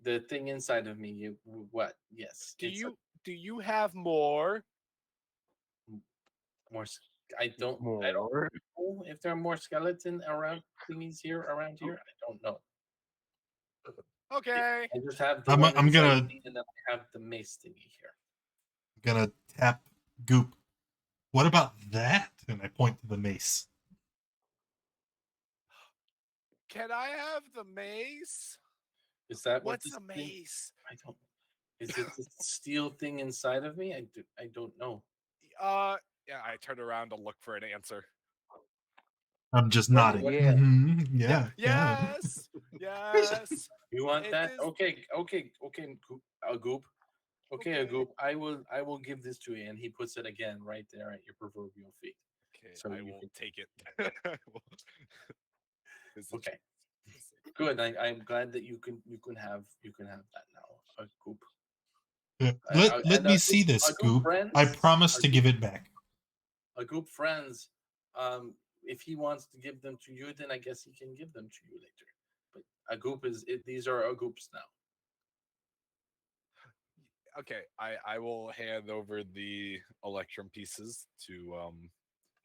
The thing inside of me, what? Yes. Do it's a- you have more? more? I don't More. know if there are more skeleton thingies around here. I don't know. Okay. I just have the I'm one inside gonna- me, and then I have the mace thingy here. I'm gonna tap Goop. What about that? And I point to the mace. Can I have the mace? Is that what What's this a thing- mace? I don't. Is it the steel thing inside of me? I don't know. Yeah, I turn around to look for an answer. I'm just What- nodding. what- Yeah. Mhm, yeah. Yes. Yes. You want It that? is- Okay. Goop. Okay, Goop, I will give this to you, and he puts it again right there at your proverbial feet. Okay, So I you will can- take it. Is it- Okay, good. I'm glad that you can have that now, Goop. Let me see this, A Goop Goop. I friends, promise a to give it back. Goop friends. If he wants to give them to you, then I guess he can give them to you later. But a Goop these are a Goops now. Okay, I will hand over the electrum pieces to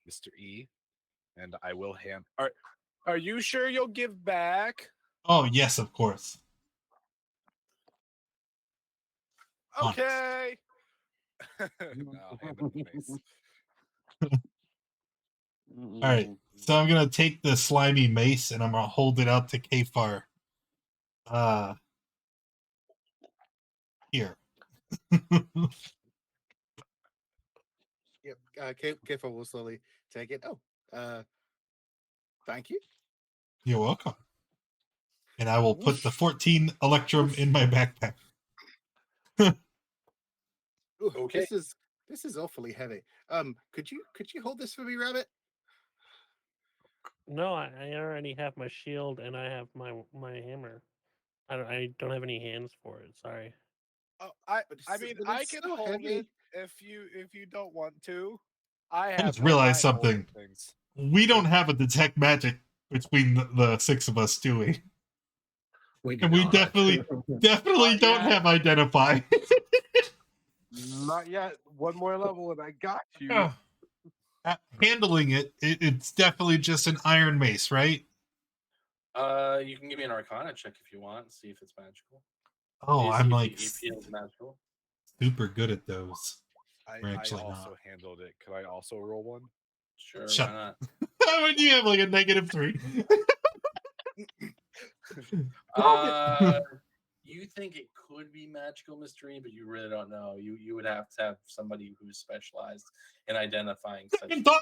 Mr. E, and I will hand. Are you sure you'll give back? Oh yes, of course. Honest. Okay. I'll hand him the mace. All right. So I'm gonna take the slimy mace and I'm gonna hold it out to Kfar. Here. Yep. Kiffer will slowly take it. Oh, thank you. You're welcome. And I will put the 14 electrum in my backpack. Ooh, Okay. This is awfully heavy. Could you hold this for me, Rabbit? No, I already have my shield and I have my hammer. I don't have any hands for it. Sorry. Oh, But I it's- mean, but I it's can so hold heavy. it if you don't want to. I I have just no realized mind holding something. things. We don't have a detect magic between the six of us, do we? We do And we not. definitely Not don't yet. have identify. Not yet. One more level and I got you. Handling it's definitely just an iron mace, right? You can give me an Arcana check if you want. See if it's magical. Oh, See I'm if like it feels magical. super good at those. We're I actually also not. handled it. Could I also roll one? Sure, Shut why not? How would you have like a -3? You think it could be magical mystery, but you really don't know. You would have to have somebody who's specialized in identifying such. Second thought.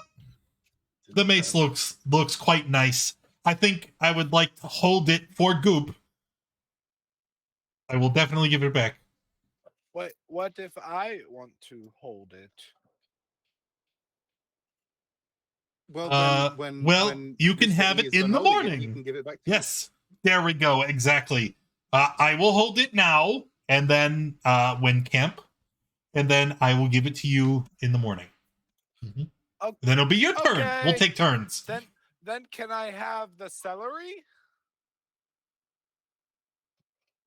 to The mace determine. looks quite nice. I think I would like to hold it for Goop. I will definitely give it back. What if I want to hold it? Well, when you can Mr. have E it is in done the holding it, morning. you can give it back to Yes, there we go. Exactly. I will hold it now, and then when camp, and then I will give it to you in the morning. Mhm. Oh, Then it'll be your turn. We'll okay. take turns. Then can I have the celery?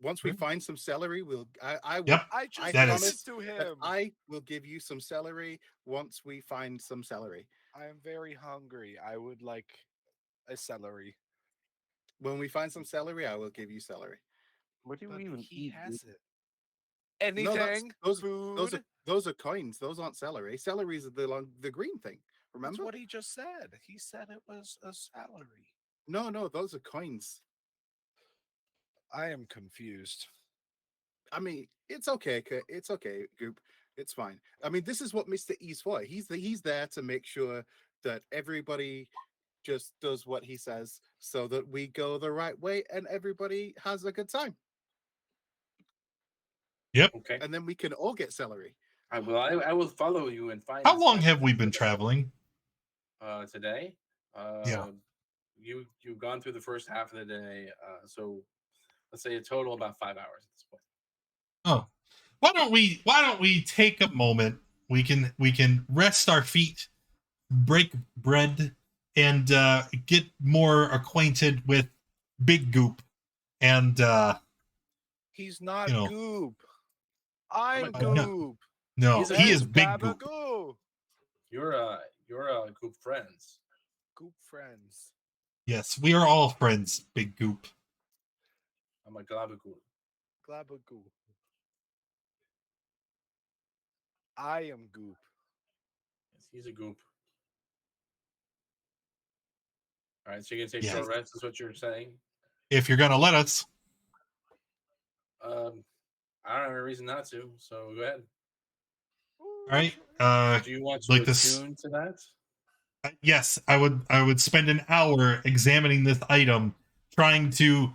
Once we find some celery, I will. Yep. I just That gave is- it to that him. I will give you some celery once we find some celery. I am very hungry. I would like a celery. When we find some celery, I will give you celery. What do But we even he eat? has it. No, Anything? Food? those are coins. Those aren't celery. Celery is the green thing. That's Remember? what he just said. He said it was a salary. No, those are coins. I am confused. I mean, it's okay. It's okay, Goop. It's fine. I mean, this is what Mr. E's for. He's there to make sure that everybody just does what he says, so that we go the right way and everybody has a good time, Okay. and then we can all get celery. I will follow you and find. How this long magic have we been mystery. traveling? Today? Yeah. You've gone through the first half of the day. So let's say a total about 5 hours at this point. Oh, why don't we take a moment? We can rest our feet, break bread, and get more acquainted with Big Goop. And He's not You know. Goop. I'm I know. Goop. no, He's a he Goop. is Big Goop. Gabagoo. You're Goop friends. Goop friends. Yes, we are all friends, Big Goop. I'm a Glabagoo. Glabagoo. I am Goop. Yes, he's a Goop. All right, so you're gonna take Yeah. short rest, is what you're saying? If you're gonna let us. I don't have a reason not to. So go ahead. All right. Do you want to like this- attune to that? Yes, I would spend an hour examining this item, trying to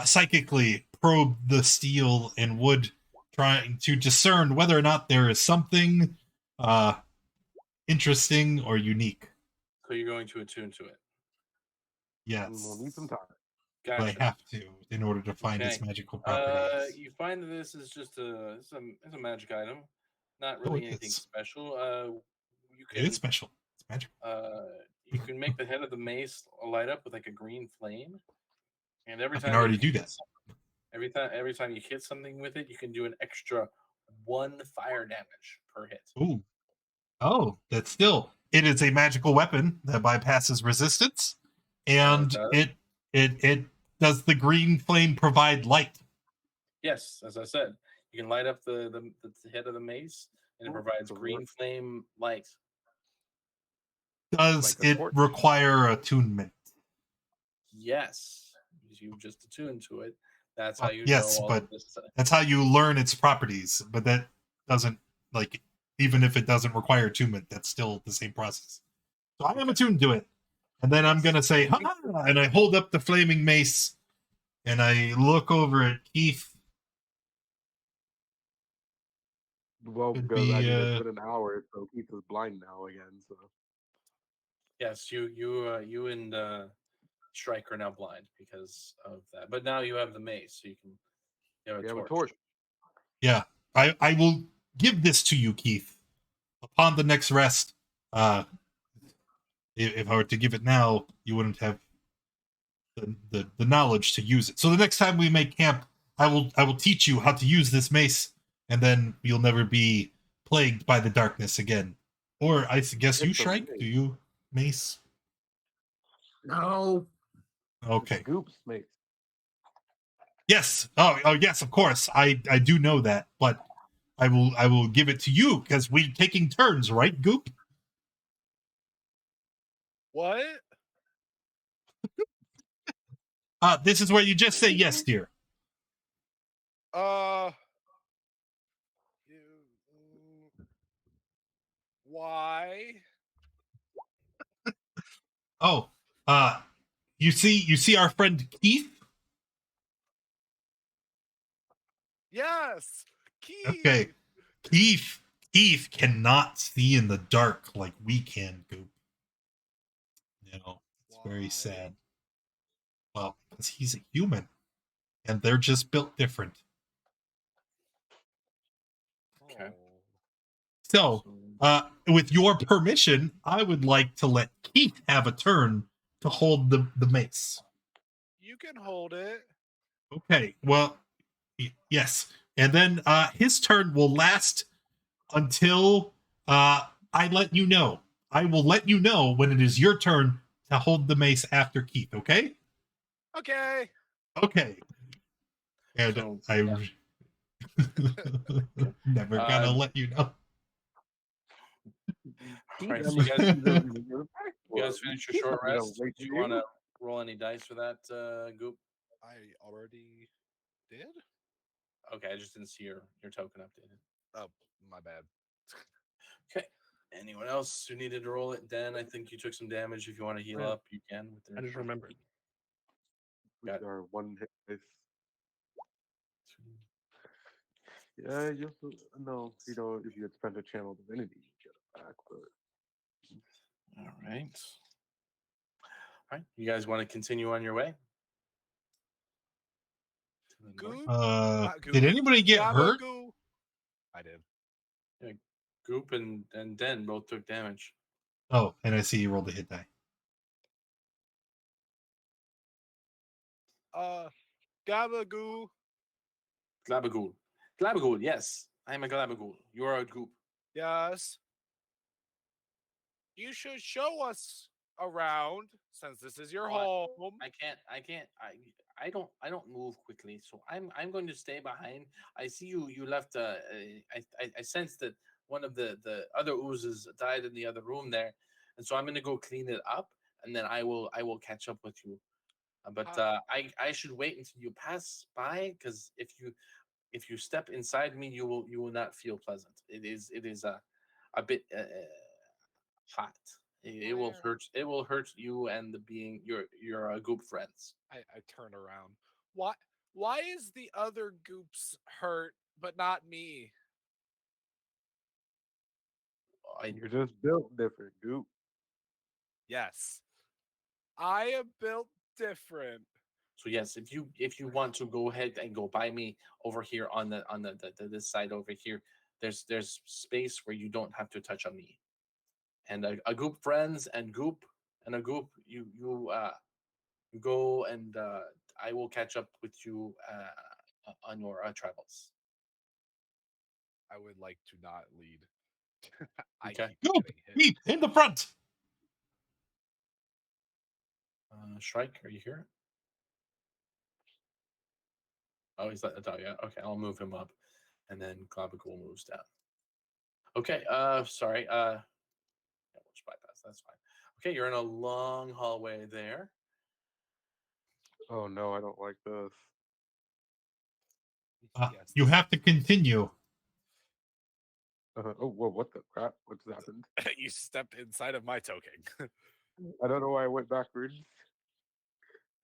psychically probe the steel and wood trying to discern whether or not there is something interesting or unique. So you're going to attune to it. Yes. We'll need some time. But Gotcha. I have to in order to find its Okay. magical properties. You find that this is just it's a magic item, not Oh, really it anything is. special. You It is can special. It's magical. you can make the head of the mace light up with like a green flame, and every I time can already you do hit that. every time you hit something with it, you can do an extra 1 fire damage per hit. Ooh. Oh, that's still. It is a magical weapon that bypasses resistance, and does. it does the green flame provide light. Yes, as I said, you can light up the head of the mace, and it Ooh, provides so green flame light. Does Like a it torch. require attunement? Yes, you just attune to it. That's how Well, you yes, know all but of this. that's how you learn its properties. But that doesn't like even if it doesn't require attunement, that's still the same process. So I am Okay. attuned to it, and then I'm Yes. gonna say, "Ha!" and I hold up the flaming mace, and I look over at Keith. Well, Could because I be mean, it's been an hour, so Keith is blind now again. So Yes, you and Strike are now blind because of that. But now you have the mace, so you have we a have a torch. torch. yeah. I will give this to you, Keith, upon the next rest. If I were to give it now, you wouldn't have the knowledge to use it. So the next time we make camp, I will teach you how to use this mace, and then you'll never be plagued by the darkness again. Or I guess you, It's a Shrike? mace. Do you mace? No. Okay. It's Goop's mace. Yes. Oh yes, of course. I do know that, but I will give it to you because we're taking turns, right, Goop? What? This is where you just say yes, dear. You, why? Oh, you see our friend Keith? Yes, Keith. Okay. Keith cannot see in the dark like we can, Goop. It's very Why? sad. Well, because he's a human, and they're just built different. Okay. So, with your permission, I would like to let Keith have a turn to hold the mace. You can hold it. Okay, well, yes. And then his turn will last until I let you know. I will let you know when it is your turn to hold the mace after Keith, okay? Okay. Okay. And So, I'm never gonna let you know. Keith, Right, I so mean, you guys- Keith doesn't even give a back you for guys it. finish your Keith short doesn't rest. wait Do for you want to roll any dice for that, Goop? I already did. Okay, I just didn't see your token updated. Oh, my bad. Okay. Anyone else who needed to roll it? Den, I think you took some damage. If you want to heal Yeah. up, you can. With I just remembered. We Got it. are one hit dice. Yeah, you also, no, if you had spent a channel divinity, you get it back. But All right. All right. You guys want to continue on your way? Goop. Did anybody get hurt? Gabagoo. I did. Yeah, Goop and Den both took damage. Oh, and I see you rolled a hit die. Gabagoo. Glabagool. Glabagool, yes. I'm a Glabagool. You are a Goop. Yes. You should show us around since this is your home. I can't. I don't move quickly, so I'm going to stay behind. I see you left. I sense that one of the other oozes died in the other room there, and so I'm going to go clean it up, and then I will catch up with you. But I should wait until you pass by, because if you step inside me, you will not feel pleasant. It is a bit hot. It will Where? hurt. It will hurt you and the being your Goop friends. I turn around. Why is the other Goops hurt, but not me? You're just built different, Goop. Yes. I am built different. So yes, if you want to go ahead and go by me over here on the this side over here, there's space where you don't have to touch on me. And a Goop friends and Goop and a Goop, you go and I will catch up with you on your tribals. I would like to not lead. I Okay. keep Goop, getting hit. Keith, in the front. Shrike, are you here? Oh, he's let the dog out. Okay, I'll move him up, and then Globagul moves down. Okay. Sorry. Yeah, we'll just bypass. That's fine. Okay, you're in a long hallway there. Oh no, I don't like this. Yes. You have to continue. Oh, whoa, what the crap? What's happened? You stepped inside of my token. I don't know why I went backwards.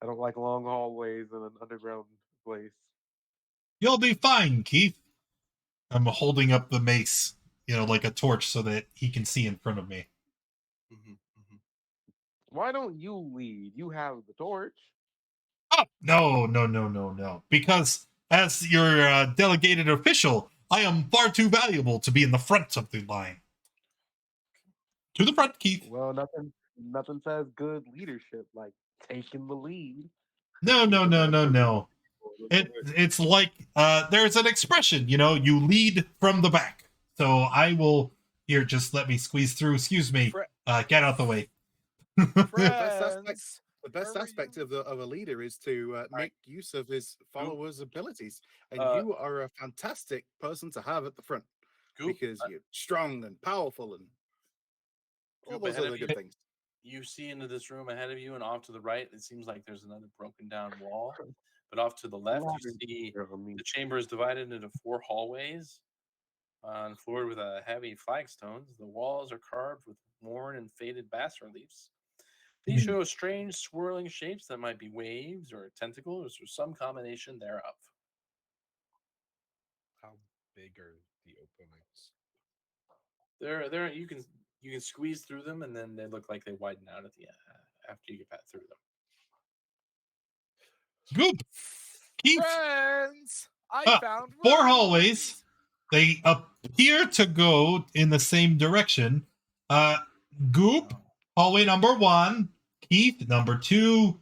I don't like long hallways in an underground place. You'll be fine, Keith. I'm holding up the mace, like a torch so that he can see in front of me. Why don't you lead? You have the torch. Oh, no. Because as your delegated official, I am far too valuable to be in the front of the line. To the front, Keith. Well, nothing says good leadership like taking the lead. No. It's like there's an expression, you lead from the back. So I will here. Just let me squeeze through. Excuse me. Get out the way. Friends, The best where were aspect you? of a leader is to make use of his followers' abilities, and Uh, you are a fantastic person to have at the front Goop, because you're strong and powerful and all Goop those ahead other of you. good things. You see into this room ahead of you, and off to the right, it seems like there's another broken down wall. But off to the left, you see the chamber is divided into 4 hallways, and floored with heavy flagstones. The walls are carved with worn and faded bas reliefs. These show strange swirling shapes that might be waves or tentacles or some combination thereof. How big are the openings? They're you can squeeze through them, and then they look like they widen out at the after you get back through them. Goop. Keith. Friends, I found 4 rooms. hallways. They appear to go in the same direction. Goop, hallway number 1. Keith, number 2.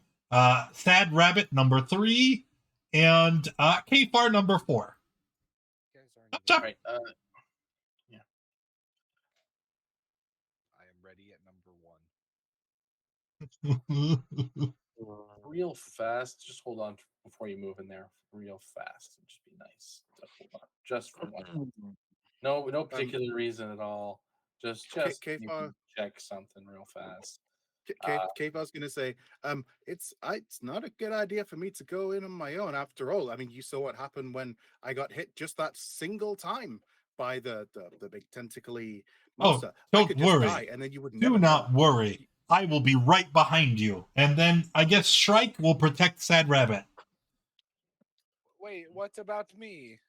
Sad Rabbit, number 3. And Kfar, number 4. You guys aren't Up even- top. Right. Yeah. I am ready at number 1. Real fast. Just hold on before you move in there. Real fast. Just be nice. Hold on. Just for one. No particular reason at all. Just you can check something real fast. Cave, I was going to say, it's not a good idea for me to go in on my own. After all, I mean, you saw what happened when I got hit just that single time by the big tentacly monster. I don't could just worry. die, and then you would Do never not know. worry. I will be right behind you. And then I guess Shrike will protect Sad Rabbit. Wait, what about me?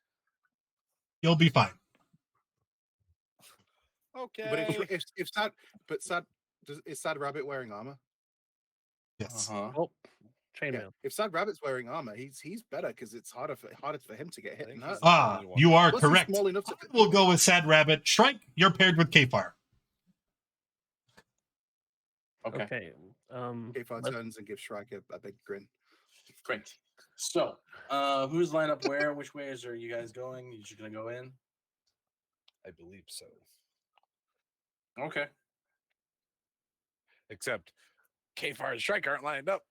You'll be fine. Okay. But is Sad Rabbit wearing armor? Yes. Oh, chainmail. If Sad Rabbit's wearing armor, he's better because it's harder for him to get hit. And hurt. You are Plus, he's correct. small enough to We'll go with Sad Rabbit. Shrike, you're paired with Kfar. Okay. Kfar turns and gives Shrike a big grin. Great. So, who's lined up where? Which ways are you guys going? You just gonna go in? I believe so. Okay. Except Kfar and Shrike aren't lined up.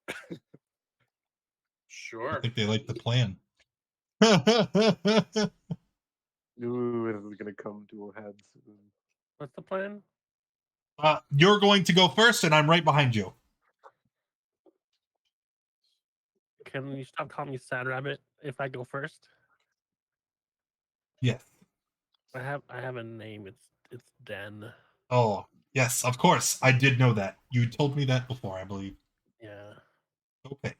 Sure. I think they like the plan. Ooh, this is gonna come to a head soon. What's the plan? You're going to go first, and I'm right behind you. Can you stop calling me Sad Rabbit if I go first? Yes. I have a name. It's Den. Oh, yes, of course. I did know that. You told me that before, I believe. Yeah. Okay.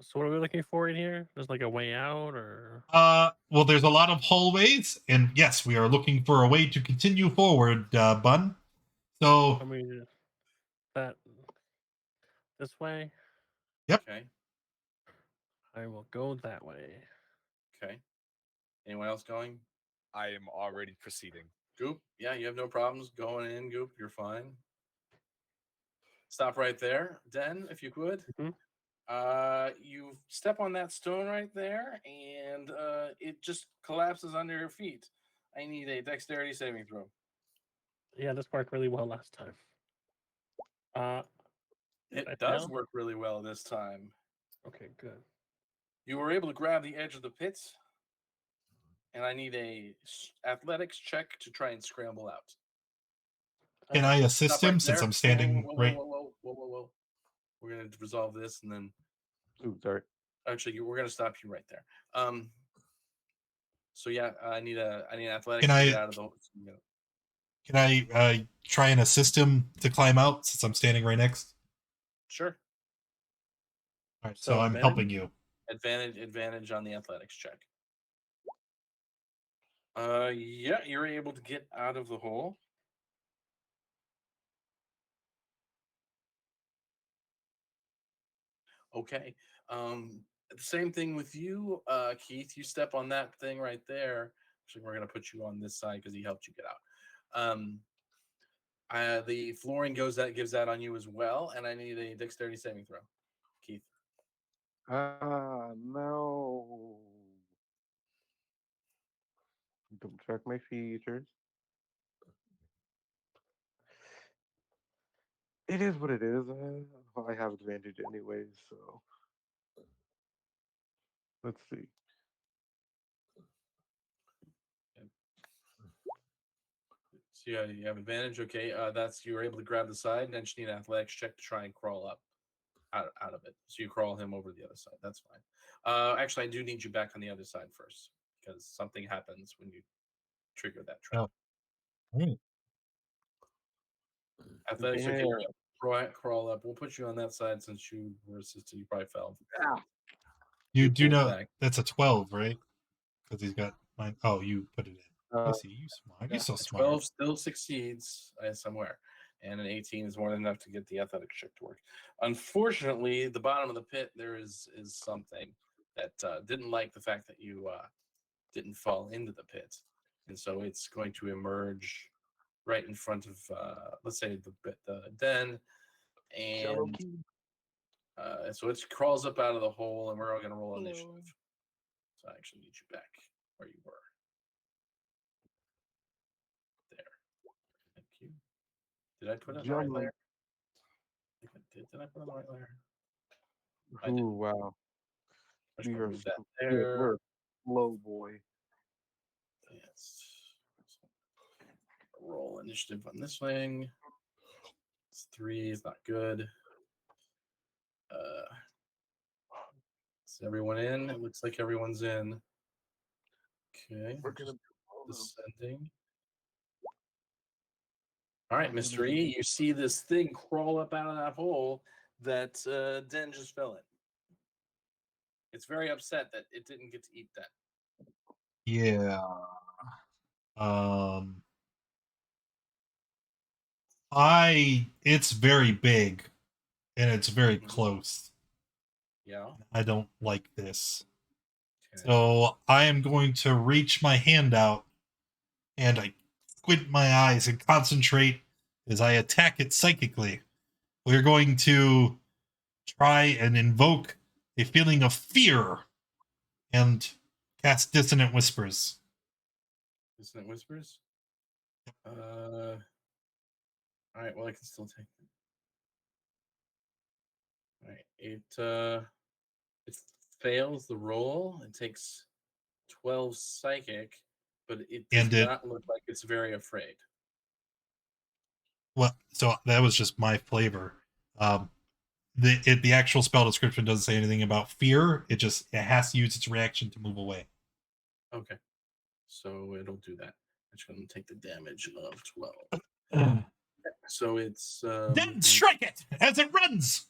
So what are we looking for in here? There's like a way out, or Well, there's a lot of hallways, and yes, we are looking for a way to continue forward, Bun. So, I mean, that this way. Okay. I will go that way. Okay. Anyone else going? I am already proceeding. Goop? Yeah, you have no problems going in, Goop. You're fine. Stop right there, Den, if you could. Mhm. You step on that stone right there, and it just collapses under your feet. I need a dexterity saving throw. Yeah, this worked really well last time. It I does failed? work really well this time. Okay, good. You were able to grab the edge of the pit, and I need a athletics check to try and scramble out. can I assist Stop right him since there. I'm standing Whoa, right? whoa. We're gonna resolve this, and then Ooh, sorry. actually, we're gonna stop you right there. So yeah, I need an athletics Can to I- get out of the. Can I try and assist him to climb out since I'm standing right next? Sure. All right, So so I'm advantage? helping you. Advantage on the athletics check. Yeah, you're able to get out of the hole. Okay. Same thing with you, Keith. You step on that thing right there. Actually, we're gonna put you on this side because he helped you get out. The flooring gives that on you as well, and I need a dexterity saving throw, Keith. No. Double check my features. It is what it is. I have advantage anyways, so let's see. So yeah, you have advantage. Okay, that's you're able to grab the side, and then just need an athletics check to try and crawl up out of it. So you crawl him over to the other side. That's fine. Actually, I do need you back on the other side first because something happens when you trigger that trap. Oh. Athletics, okay, Yeah. you're able to crawl up. We'll put you on that side since you were assisted. You probably fell. You You do pulled know back. that's a 12, right? Because he's got mine. Oh, you put it in. I Uh, see. You smart. Yeah, You're so a smart. 12 still succeeds somewhere, and an 18 is more than enough to get the athletics check to work. Unfortunately, the bottom of the pit there is something that didn't like the fact that you didn't fall into the pit, and so it's going to emerge right in front of let's say the den, Shallow and key. so it crawls up out of the hole, and we're all going to roll initiative. So I actually need you back where you were. There. Thank you. Did I put it in the right Gentlemen. layer? I think I did. Did I put it in the right layer? I did. Ooh, wow. I'm just We gonna are move that we're there. slow boy. Yes. Roll initiative on this thing. It's 3. It's not good. Is everyone in? It looks like everyone's in. Okay. We're gonna Descending. All right, Mr. E, you see this thing crawl up out of that hole that Den just fell in. It's very upset that it didn't get to eat that. Yeah. It's very big and it's very close. Yeah. I don't like this. Okay. So I am going to reach my hand out and I squint my eyes and concentrate as I attack it psychically. We're going to try and invoke a feeling of fear and cast Dissonant Whispers. Dissonant Whispers? All right, well, I can still take it. All right, it fails the roll. It takes 12 psychic, but it does not look like it's very afraid. Well, so that was just my flavor. The actual spell description doesn't say anything about fear. It has to use its reaction to move away. Okay, so it'll do that. I'm just going to take the damage of 12. So it's then strike it as it runs.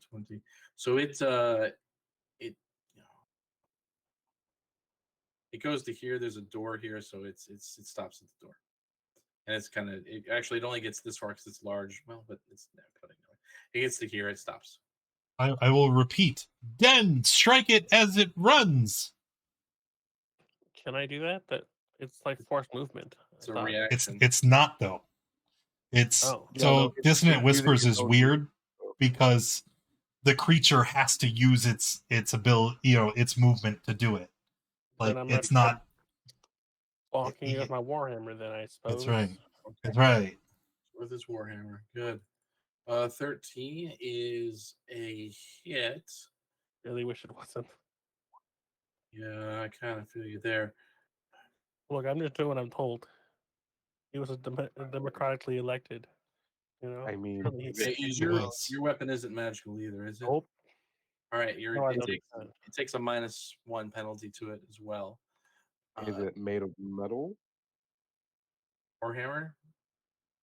20. So it it it goes to here. There's a door here, so it stops at the door, and it's kind of it only gets this far because it's large. Well, but it's not cutting away. It gets to here, it stops. I will repeat. Den, strike it as it runs. Can I do that? That it's like forced movement. It's a I thought. reaction. It's not though. It's Oh. Yeah, no, it's Dissonant using Whispers your is own weird movement. because the creature has to use its ability, its movement to do it. Like Then I'm it's gonna not. walking with my warhammer. Then I suppose. That's right. Okay. That's right. With this warhammer, good. 13 is a hit. Really wish it wasn't. Yeah, I kind of feel you there. Look, I'm just doing what I'm told. He was democratically elected. You know. I mean, Okay, your weapon isn't magical either, is it? Nope. All right, No, I noticed that. it takes a -1 penalty to it as well. is it made of metal? Warhammer?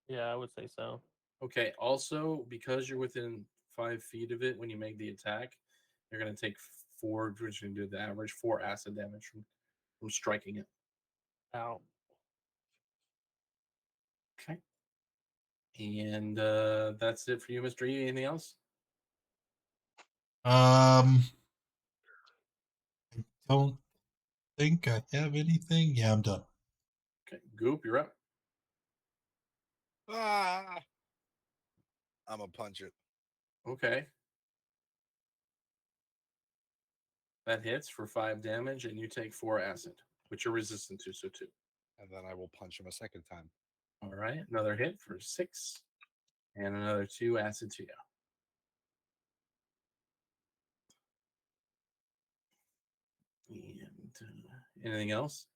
Yeah, I would say so. Okay, also, because you're within 5 feet of it when you make the attack, you're going to take 4, which you can do the average, 4 acid damage from striking it. Ow. Okay. And that's it for you, Mr. E. Anything else? I don't think I have anything. Yeah, I'm done. Okay, Goop, you're up. Ah! I'm gonna punch it. Okay. That hits for 5 damage, and you take 4 acid, which you're resistant to, so 2. And then I will punch him a second time. All right, another hit for 6, and another 2 acid to you. And anything else?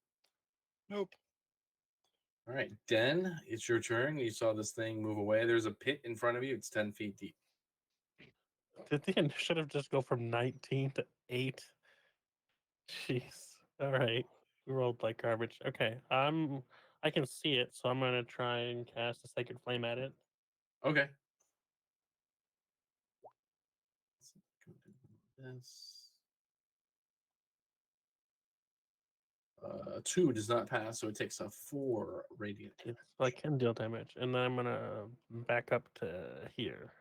Nope. All right, Den, it's your turn. You saw this thing move away. There's a pit in front of you. It's 10 feet deep. Did the initiative just go from 19 to 8? Jeez. All right. We rolled like garbage. Okay. I can see it, so I'm gonna try and cast a sacred flame at it. Okay. This 2 does not pass, so it takes a 4 radiant. So I can deal damage, and then I'm gonna back up to here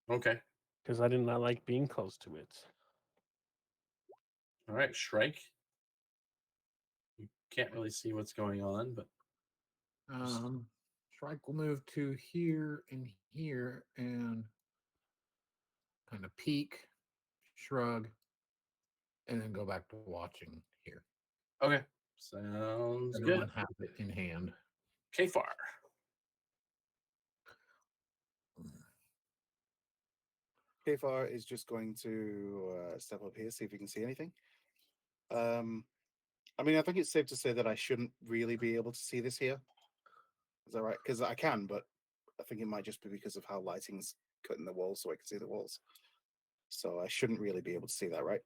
Okay. because I did not like being close to it. All right, Shrike. You can't really see what's going on, but Shrike will move to here and kind of peek, shrug, and then go back to watching here. okay. Sounds good. Everyone have it in hand. Kfar. Kfar is just going to step up here, see if he can see anything. I mean, I think it's safe to say that I shouldn't really be able to see this here. Is that right? Because I can, but I think it might just be because of how lighting's cutting the walls, so I can see the walls. So I shouldn't really be able to see that, right?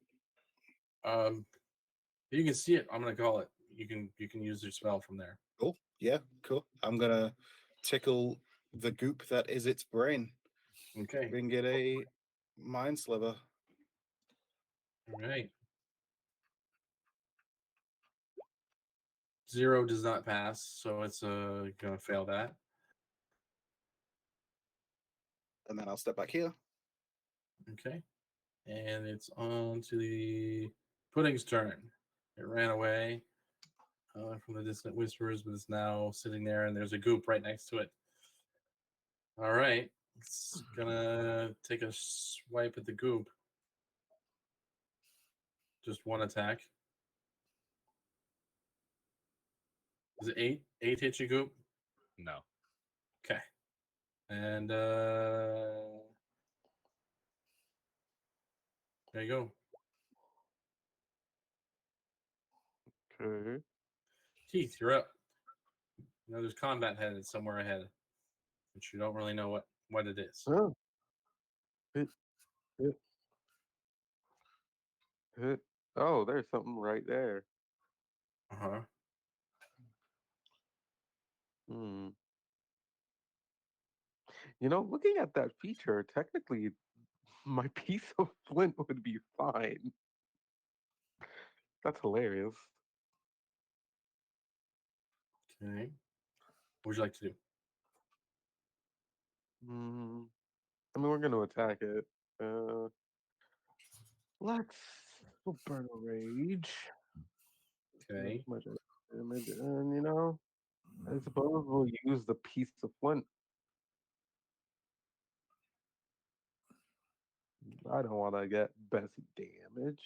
You can see it. I'm gonna call it. You can use your spell from there. Cool. Yeah, cool. I'm gonna tickle the goop that is its brain. Okay. We can get a mind sliver. All right. 0 does not pass, so it's gonna fail that. And then I'll step back here. Okay. And it's on to the pudding's turn. It ran away from the distant whispers, but it's now sitting there, and there's a goop right next to it. All right. It's gonna take a swipe at the goop. Just one attack. Is it 8? 8 hit you, goop? No. Okay. And there you go. Okay. Keith, you're up. You know, there's combat headed somewhere ahead, but you don't really know what it is. Oh. Hit. Oh, there's something right there. Uh-huh. Hmm. You know, looking at that feature, technically, My piece of flint would be fine. That's hilarious. Okay. What would you like to do? Mm, I mean, we're gonna attack it. Let's we'll burn a rage. Not Okay. much damage, and I suppose we'll use the piece of flint. I don't want to get Bessie damaged.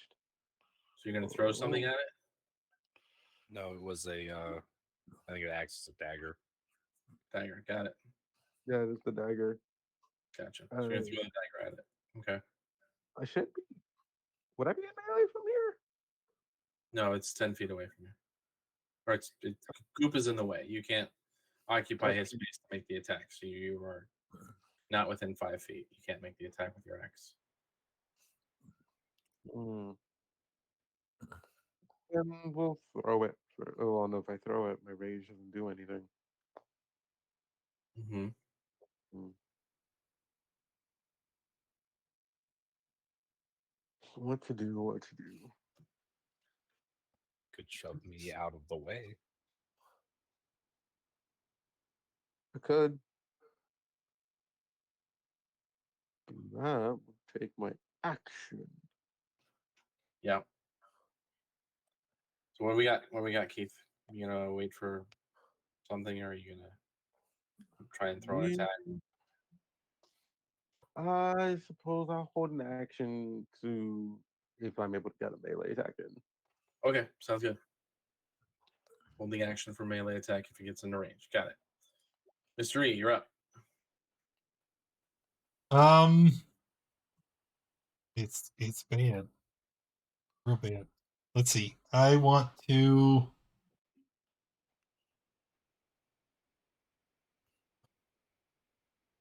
So you're gonna throw something Oh, at it? No, it was a. I think it acts as a dagger. Dagger. Got it. yeah, it's the dagger. Gotcha. So Uh, you're gonna throw the dagger at it. Okay. I should be. Would I be in melee from here? No, it's 10 feet away from you. Or Goop is in the way. You can't occupy his space to make the attack. So you are not within 5 feet. You can't make the attack with your axe. Mm. And we'll throw it. Oh, well, no, if I throw it, my rage doesn't do anything. Mm-hmm. Mm. What to do? What to do? Could shove me out of the way. I could do that. Take my action. Yeah. So what we got? What we got, Keith? You gonna wait for something, or are you gonna try and throw an Yeah, attack? I suppose I'll hold an action to if I'm able to get a melee attack in. Okay, sounds good. Holding action for melee attack if he gets into range. Got it. Mr. E, you're up. Um, it's bad, real bad. Let's see. I want to.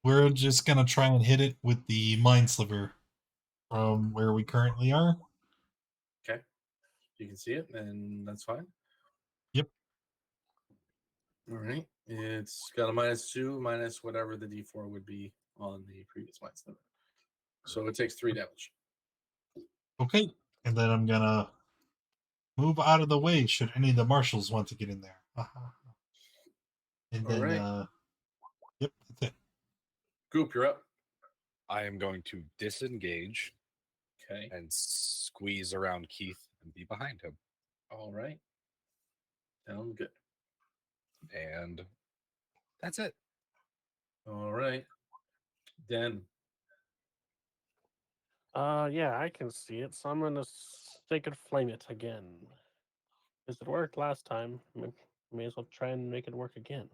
We're just gonna try and hit it with the mind sliver from where we currently are. Okay. You can see it, and that's fine. Yep. All right. It's got a -2, minus whatever the D4 would be on the previous minus limit. So it takes 3 damage. Okay. And then I'm gonna move out of the way should any of the marshals want to get in there. And All then right. yep, that's it. Goop, you're up. I am going to disengage Okay. and squeeze around Keith and be behind him. All right. Sounds good. And that's it. All right. Den. Yeah, I can see it. So I'm gonna sacred flame it again. Because it worked last time. May as well try and make it work again.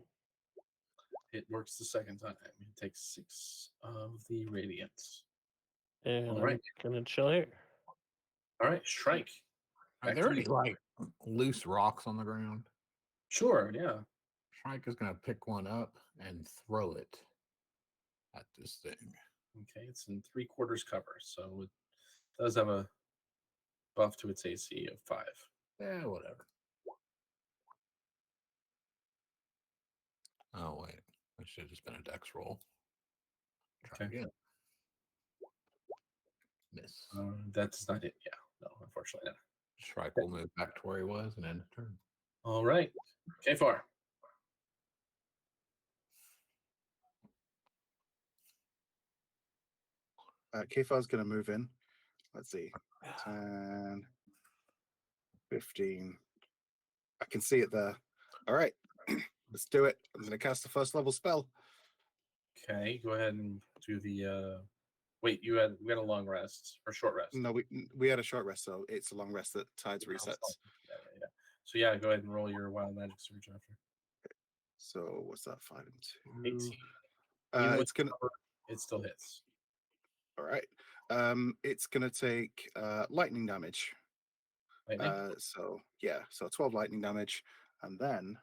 It works the second time. It takes 6 of the radiance. And All I'm right. gonna chill here. All right. Strike. Are Back there to any you. like loose rocks on the ground? Sure. Yeah. Shrike is gonna pick one up and throw it at this thing. Okay. It's in 3/4 cover. So it does have a buff to its AC of 5. Yeah, whatever. Oh wait, that should have just been a dex roll. Try Okay. again. Miss. That's not it. Yeah. No, unfortunately not. Shrike will move back to where he was and end the turn. All right. K4. Kfar's going to move in. Let's see. 10, 15. I can see it there. All right. Let's do it. I'm going to cast the first level spell. Okay. Go ahead and do the. Wait, we had a long rest or short rest? No, we had a short rest, so it's a long rest that tides resets. Yeah. So yeah, go ahead and roll your wild magic surge after. So what's that? 5 and 2. 18. Even with It's gonna. cover, it still hits. All right. It's gonna take lightning damage. Lightning? So 12 lightning damage, and then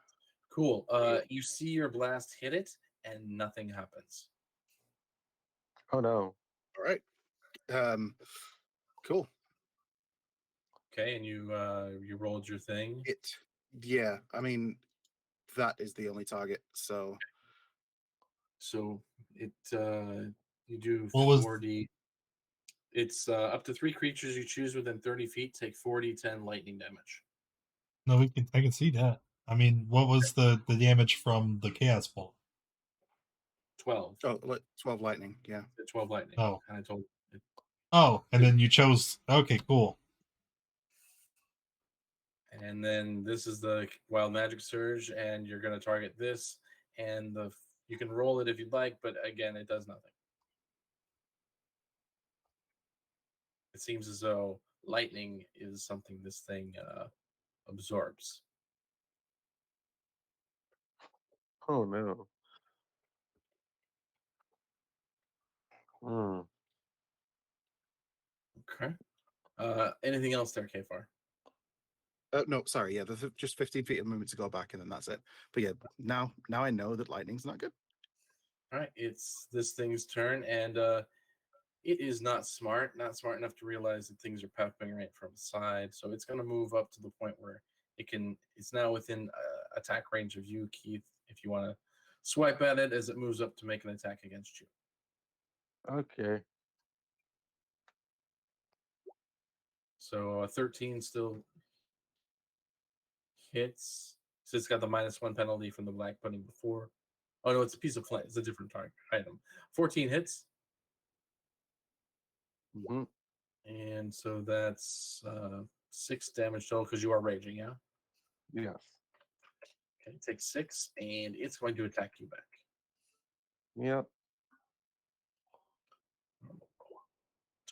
Cool. You see your blast hit it, and nothing happens. Oh no. all right. Cool. Okay, and you rolled your thing. Yeah. I mean, that is the only target. So So it you do What was- 4D. It's up to 3 creatures you choose within 30 feet take 4d10 lightning damage. No, I can see that. I mean, what was the damage from the chaos bolt? 12. Oh, 12 lightning. Yeah. 12 lightning. Oh. And I told it. Oh, and then you chose. Okay, cool. And then this is the wild magic surge, and you're going to target this, and you can roll it if you'd like, but again, it does nothing. It seems as though lightning is something this thing absorbs. Oh no. Hmm. Okay. Anything else there, Kfar? No, sorry. Yeah, there's just 15 feet of movement to go back, and then that's it. But yeah, now I know that lightning's not good. All right, it's this thing's turn, and it is not smart enough to realize that things are popping right from the side. So it's going to move up to the point where it's now within attack range of you, Keith, if you want to swipe at it as it moves up to make an attack against you. Okay. So 13 still hits. So it's got the -1 penalty from the black pudding before. Oh no, it's a piece of flint. It's a different target item. 14 hits. Mm-hmm. And so that's 6 damage total because you are raging, yeah? Yes. Okay, take 6, and it's going to attack you back. Yep.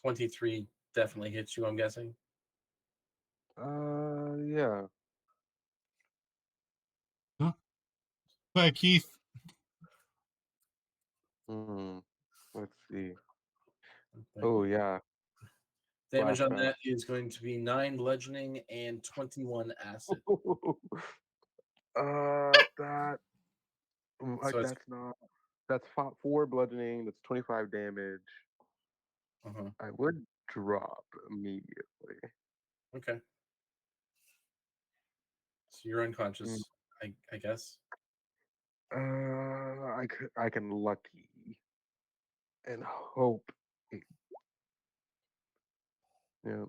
23 definitely hits you, I'm guessing. Yeah. But Keith, Hmm. Let's see. Oh yeah. Damage on Flashback. that is going to be 9 bludgeoning and 21 acid. That. So it's That's not. That's 4 bludgeoning. That's 25 damage. I would drop immediately. okay. So you're unconscious, I guess. I can lucky and hope.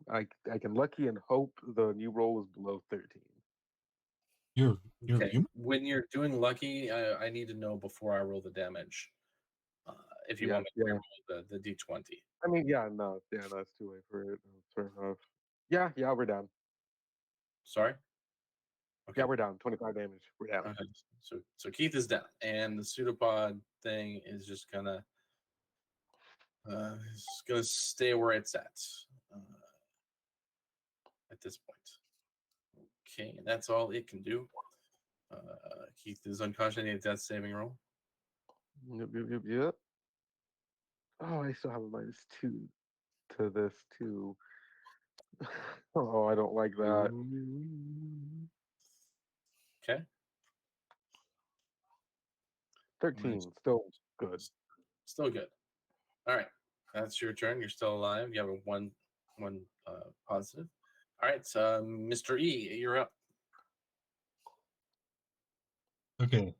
I can lucky and hope the new roll is below 13. you're Okay. human. When you're doing lucky, I need to know before I roll the damage. If you Yeah, want me to yeah. roll the d20. I mean, no, that's too late for it. Fair enough. Yeah, we're down. Sorry? Okay. Yeah, we're down. 25 damage. We're down. So Keith is down, and the pseudopod thing is just gonna stay where it's at this point. Okay, and that's all it can do. Keith is unconscious. I need a death saving roll. Yep. Oh, I still have a -2 to this too. Oh, I don't like that. Okay. 13, still good. Still good. All right, that's your turn. You're still alive. You have a one positive. All right, Mr. E, you're up. Okay.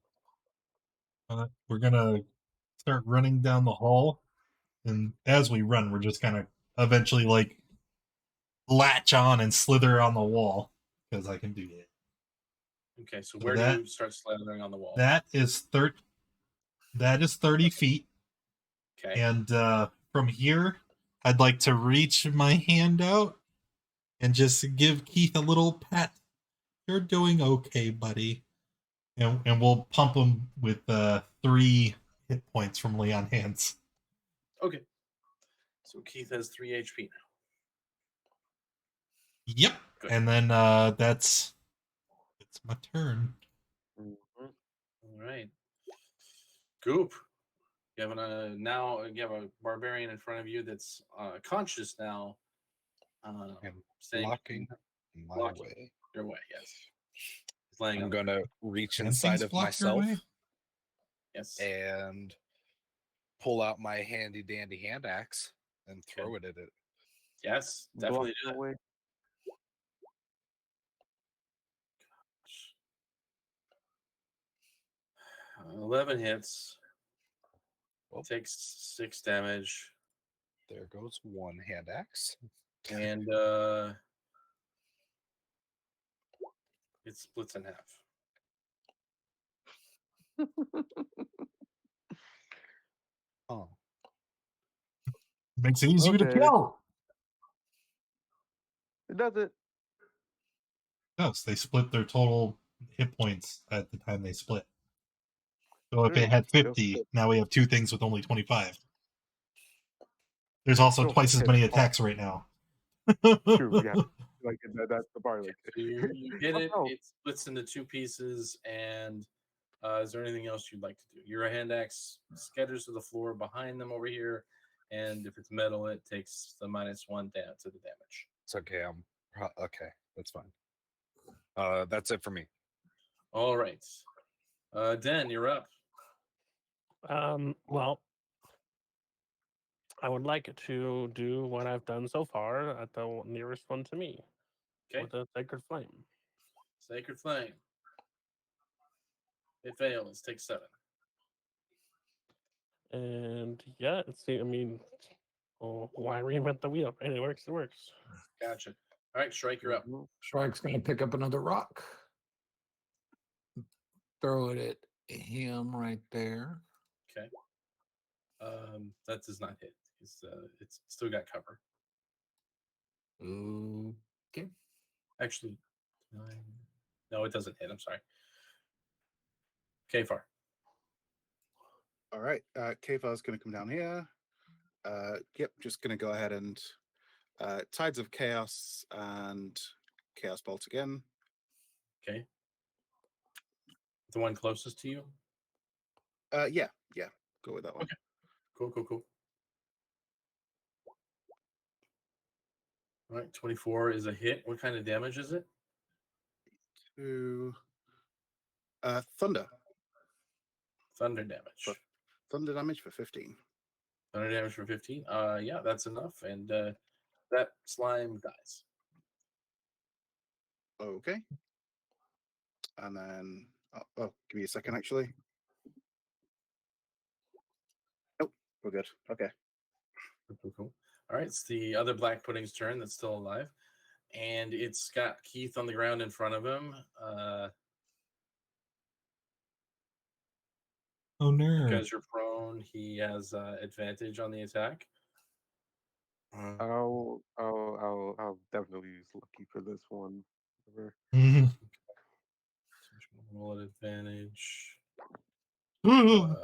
We're gonna start running down the hall, and as we run, we're just gonna eventually like latch on and slither on the wall because I can do that. Okay, so So where do you start slithering on the wall? That is 30 feet, Okay. and from here, I'd like to reach my hand out and just give Keith a little pat. You're doing okay, buddy. And we'll pump him with 3 hit points from lay on hands. Okay. So Keith has 3 HP now. Yep. Good. And then it's my turn. Mhm. All right. Goop. You have you have a barbarian in front of you that's conscious now. And Saying blocking my blocking way. your way, yes. He's laying I'm on going to reach And inside things of block your myself way? yes. and pull out my handy dandy hand axe and throw it at it. Yes, definitely do Block that. away. 11 hits. Oh. Takes 6 damage. There goes one hand axe. And it splits in half. Oh, Makes it easier to Okay. kill. It does it. No, so they split their total hit points at the time they split. So if it True, had still 50, split. now we have two things with only 25. There's also Still twice as hit many hard. attacks right now. True, yeah. Like that's the part. Like, So you hit it. Oh, It splits into two pieces. And is there anything else you'd like to do? Your hand axe scatters to the floor behind them over here. And if it's metal, it takes the -1 down to the damage. it's okay. Okay. That's fine. That's it for me. All right. Den, you're up. Well, I would like to do what I've done so far at the nearest one to me Okay. with a sacred flame. Sacred Flame. It fails. Take 7. And yeah, I mean, why reinvent the wheel? Right? It works. It works. Gotcha. All right, Strike, you're up. Strike's gonna pick up another rock. Throw it at him right there. Okay. That does not hit. It's still got cover. Okay. Actually, 9. No, it doesn't hit. I'm sorry. Kfar. All right. Kfar's going to come down here. Yep, just going to go ahead and Tides of Chaos and Chaos Bolt again. Okay. The one closest to you? Yeah. Go with that one. Okay. Cool. All right, 24 is a hit. What kind of damage is it? To Thunder. Thunder damage. Thunder damage for 15. Thunder damage for 15. Yeah, that's enough. And that slime dies. Okay. And then, oh, give me a second, actually. Nope, we're good. Okay. Cool. All right, it's the other Black Pudding's turn that's still alive. And it's got Keith on the ground in front of him. Oh, no. Because you're prone, he has advantage on the attack. I'll definitely use lucky for this one. Mhm. Roll at advantage. Ooh.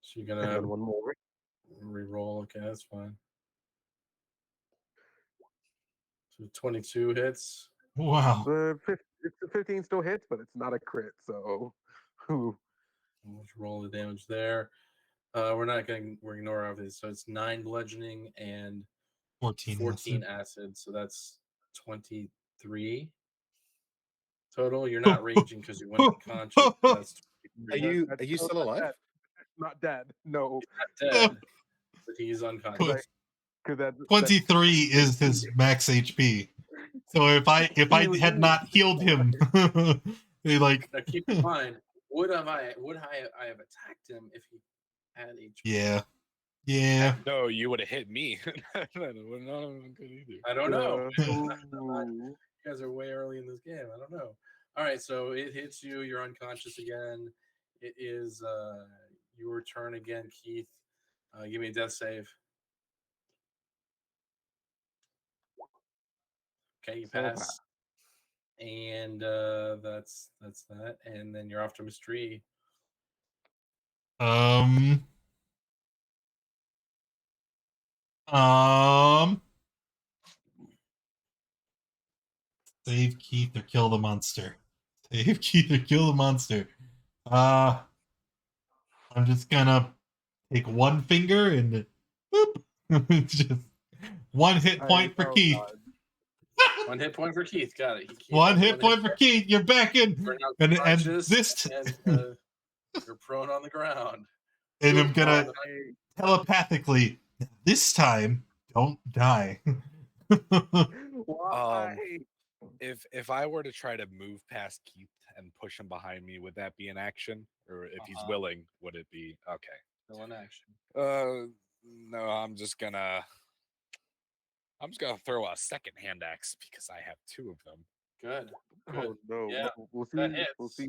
So you're And gonna then one more. re-roll. Okay, that's fine. So 22 hits. Wow. The 15 still hits, but it's not a crit. So, Let's roll the damage there. We're ignore all of these. So it's 9 bludgeoning and 14 acid. So that's 23 total. You're not raging because you went unconscious. That's 23. Are you still alive? Not dead. No, Not dead, but he's unconscious. because that 23 is his max HP. So if I had not healed him, they like Now keep in mind, would I have attacked him if he had HP? Yeah. No, you would have hit me. That wouldn't have been good either. I don't know. Ooh. You guys are way early in this game. I don't know. All right, so it hits you. You're unconscious again. It is your turn again, Keith. Give me a death save. Okay, you pass. And that's that. And then you're off to Mystery. Save Keith or kill the monster. Save Keith or kill the monster. I'm just gonna take one finger and boop. Just one hit point for Keith. God. 1 hit point for Keith. Got it. One hit point for Keith. You're back in. You're now And conscious, this and you're prone on the ground. and I'm gonna telepathically this time don't die. Why? If I were to try to move past Keith and push him behind me, would that be an action? Or if he's willing, would it be okay? Still in action. No, I'm just gonna throw a second hand axe because I have 2 of them. Good. Oh Good. no. Yeah, We'll see. that We'll hits. see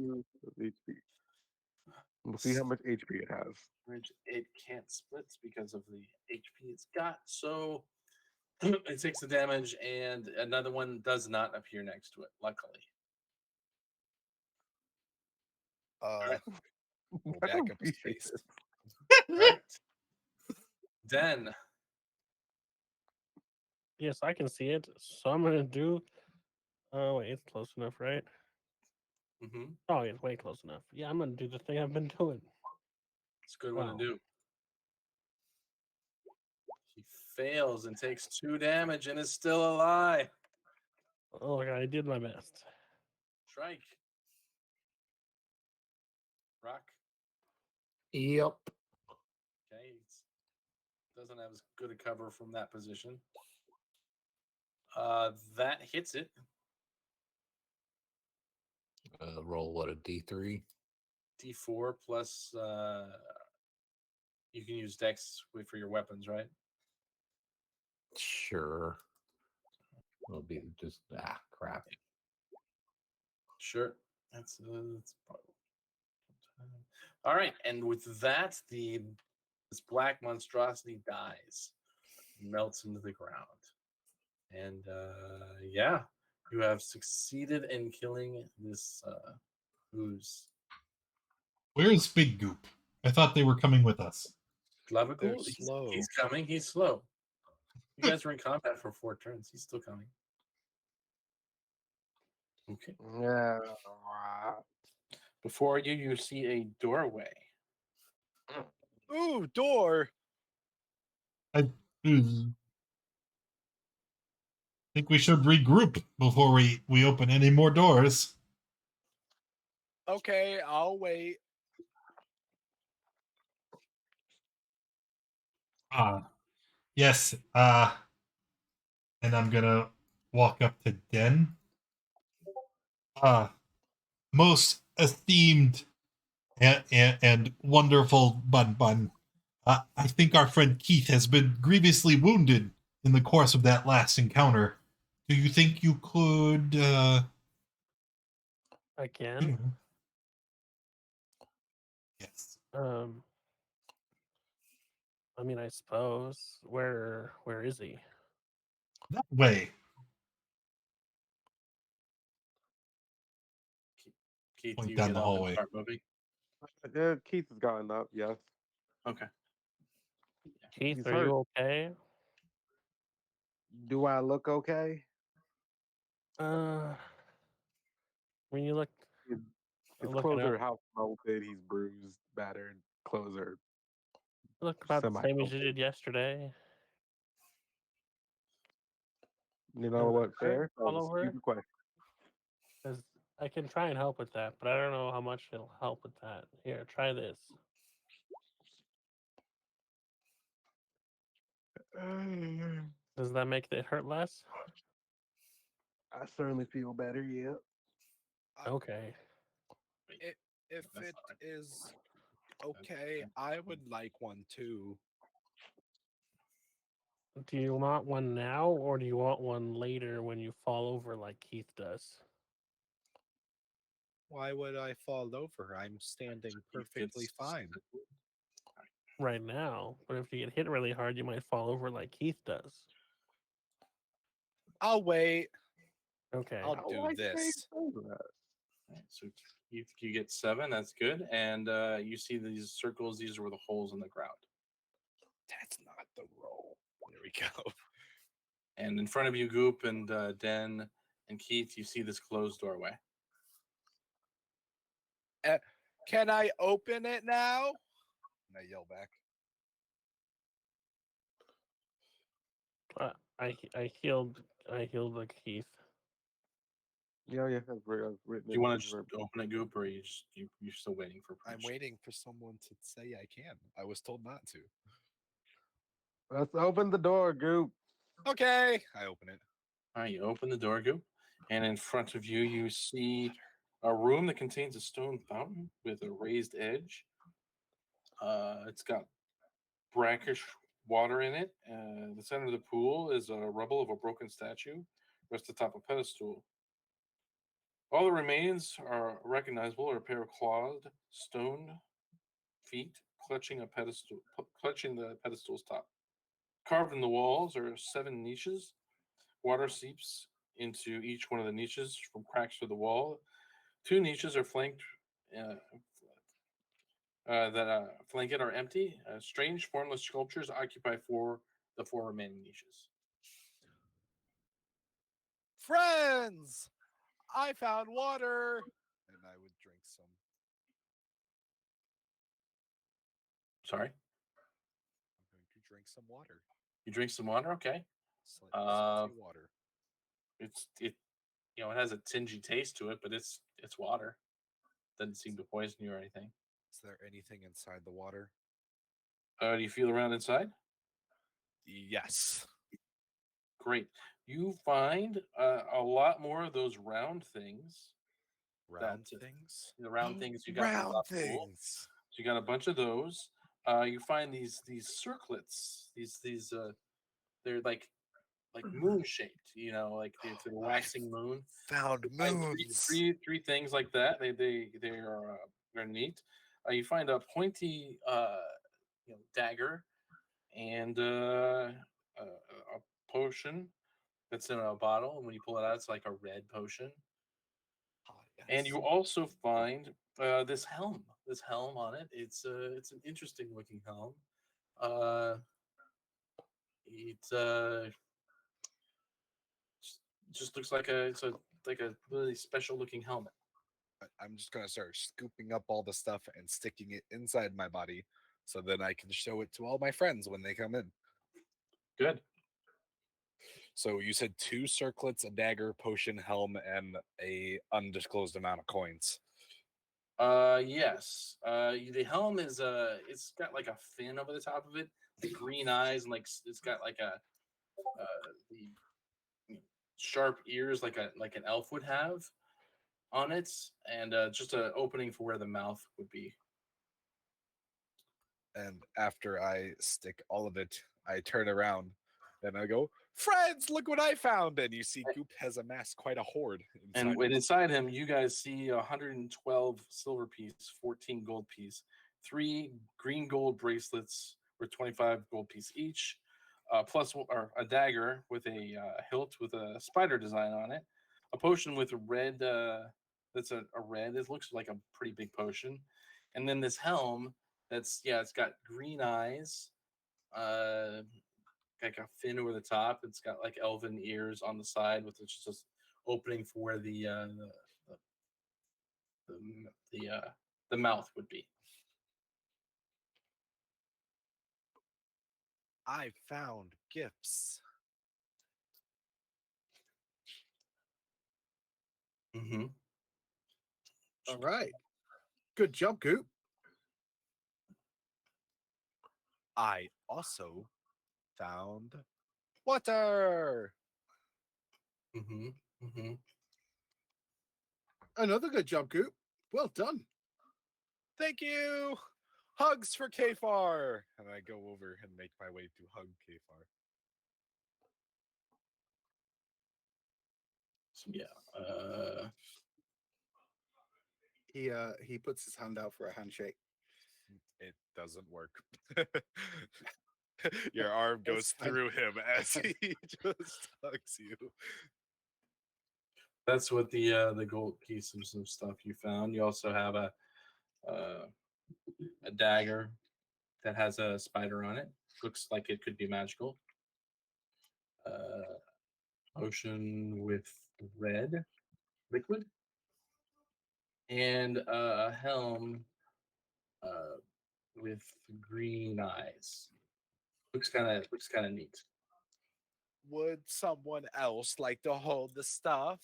HP. We'll see how much HP it has. Which it can't split because of the HP it's got. So it takes the damage, and another one does not appear next to it, luckily. Go I back don't up his appreciate face. this. All right. Den. Yes, I can see it. So I'm gonna do. Oh wait, it's close enough, right? Mm-hmm. Oh, it's way close enough. Yeah, I'm gonna do the thing I've been doing. It's a good one Wow. to do. He fails and takes 2 damage and is still alive. Oh, look, I did my best. Strike. Rock. Yep. Okay. Doesn't have as good a cover from that position. That hits it. Roll what, a D3? D4 plus you can use Dex for your weapons, right? Sure. It'll be just crap. Sure. That's probably... All right, and with that, this black monstrosity dies, melts into the ground, and yeah, you have succeeded in killing this ooze. Where's Big Goop? I thought they were coming with us. Clavicle, slow. he's coming. He's slow. You guys were in combat for 4 turns. He's still coming. Okay. Yeah. Before you, you see a doorway. Ooh, door. I think we should regroup before we open any more doors. Okay, I'll wait. Yes. And I'm gonna walk up to Den. Most esteemed and wonderful Bun Bun. I think our friend Keith has been grievously wounded in the course of that last encounter. Do you think you could, Again. Yes. I mean, I suppose. Where is he? That way. Keith, Point you down get the up and hallway. start moving. Yeah, Keith has gotten up. Yes. Okay. Keith, He's are hurt. you okay? Do I look okay? When you look, His looking clothes up, are half melted. He's bruised, battered. Clothes are look about the same as you semi-melted. did yesterday. You know what? Hurt Fair. That all was a over. stupid question. Because I can try and help with that, but I don't know how much it'll help with that. Here, try this. Does that make it hurt less? I certainly feel better. Yeah. Okay. If That's it fine. is okay, I would like one too. Do you want one now, or do you want one later when you fall over like Keith does? Why would I fall over? I'm standing perfectly fine. Right now, but if you get hit really hard, you might fall over like Keith does. I'll wait. Okay. I'll I do like the way this. you say that. Right, so you get 7. That's good. And you see these circles. These were the holes in the ground. That's not the roll. There we go. And in front of you, Goop and Den and Keith, you see this closed doorway. Can I open it now? And I yell back. I healed like Keith. Yeah, yeah. I've written Do it. you want to just open it, Goop, or you're still waiting for I'm permission? waiting for someone to say I can. I was told not to. Let's open the door, Goop. Okay. I open it. All right, you open the door, Goop, and in front of you, you see a room that contains a stone fountain with a raised edge. It's got brackish water in it. The center of the pool is a rubble of a broken statue, rests atop a pedestal. All that remains are recognizable are a pair of clawed stone feet clutching the pedestal's top. Carved in the walls are 7 niches. Water seeps into each one of the niches from cracks through the wall. 2 niches are flanked flank it are empty. Strange, formless sculptures occupy the 4 remaining niches. Friends, I found water, and I would drink some. Sorry, I'm going to drink some water. you drink some water. Okay, Salty water. it it has a tingy taste to it, but it's water. Doesn't seem to poison you or anything. Is there anything inside the water? Do you feel around inside? Yes. Great. You find a lot more of those round things. Round That- things? The round things you got. from Round the pool. things. So you got a bunch of those. You find these circlets. These they're like moon shaped. Like the waxing moon. Found Find moons. three things like that. They are they're neat. You find a pointy dagger and a potion that's in a bottle. And when you pull it out, it's like a red potion. Oh, And yes. you also find this helm. This helm on it. It's an interesting looking helm. It just looks like a really special looking helmet. I'm just gonna start scooping up all the stuff and sticking it inside my body, so then I can show it to all my friends when they come in. Good. So you said 2 circlets, a dagger, potion, helm, and a undisclosed amount of coins. Yes. The helm is it's got like a fin over the top of it, the green eyes, and it's got like the sharp ears like an elf would have on it, and just an opening for where the mouth would be. And after I stick all of it, I turn around and I go, "Friends, look what I found!" And you see Goop has amassed quite a hoard inside. And inside him, you guys see 112 silver piece, 14 gold piece, 3 green gold bracelets worth 25 gold piece each, plus or a dagger with a hilt with a spider design on it, a potion with a red that's a red. It looks like a pretty big potion, and then this helm it's got green eyes, like a fin over the top. It's got like elven ears on the side with just this opening for where the mouth would be. I found gifts. Mm-hmm. All right. Good job, Goop. I also found water. Mm-hmm. Mm-hmm. Another good job, Goop. Well done. Thank you. Hugs for Kfar. And I go over and make my way to hug Kfar. So yeah. He puts his hand out for a handshake. It doesn't work. Your arm goes through him as he just hugs you. That's what the gold piece and some stuff you found. You also have a dagger that has a spider on it. Looks like it could be magical. Potion with red liquid, and a helm with green eyes. Looks kind of neat. Would someone else like to hold the stuff?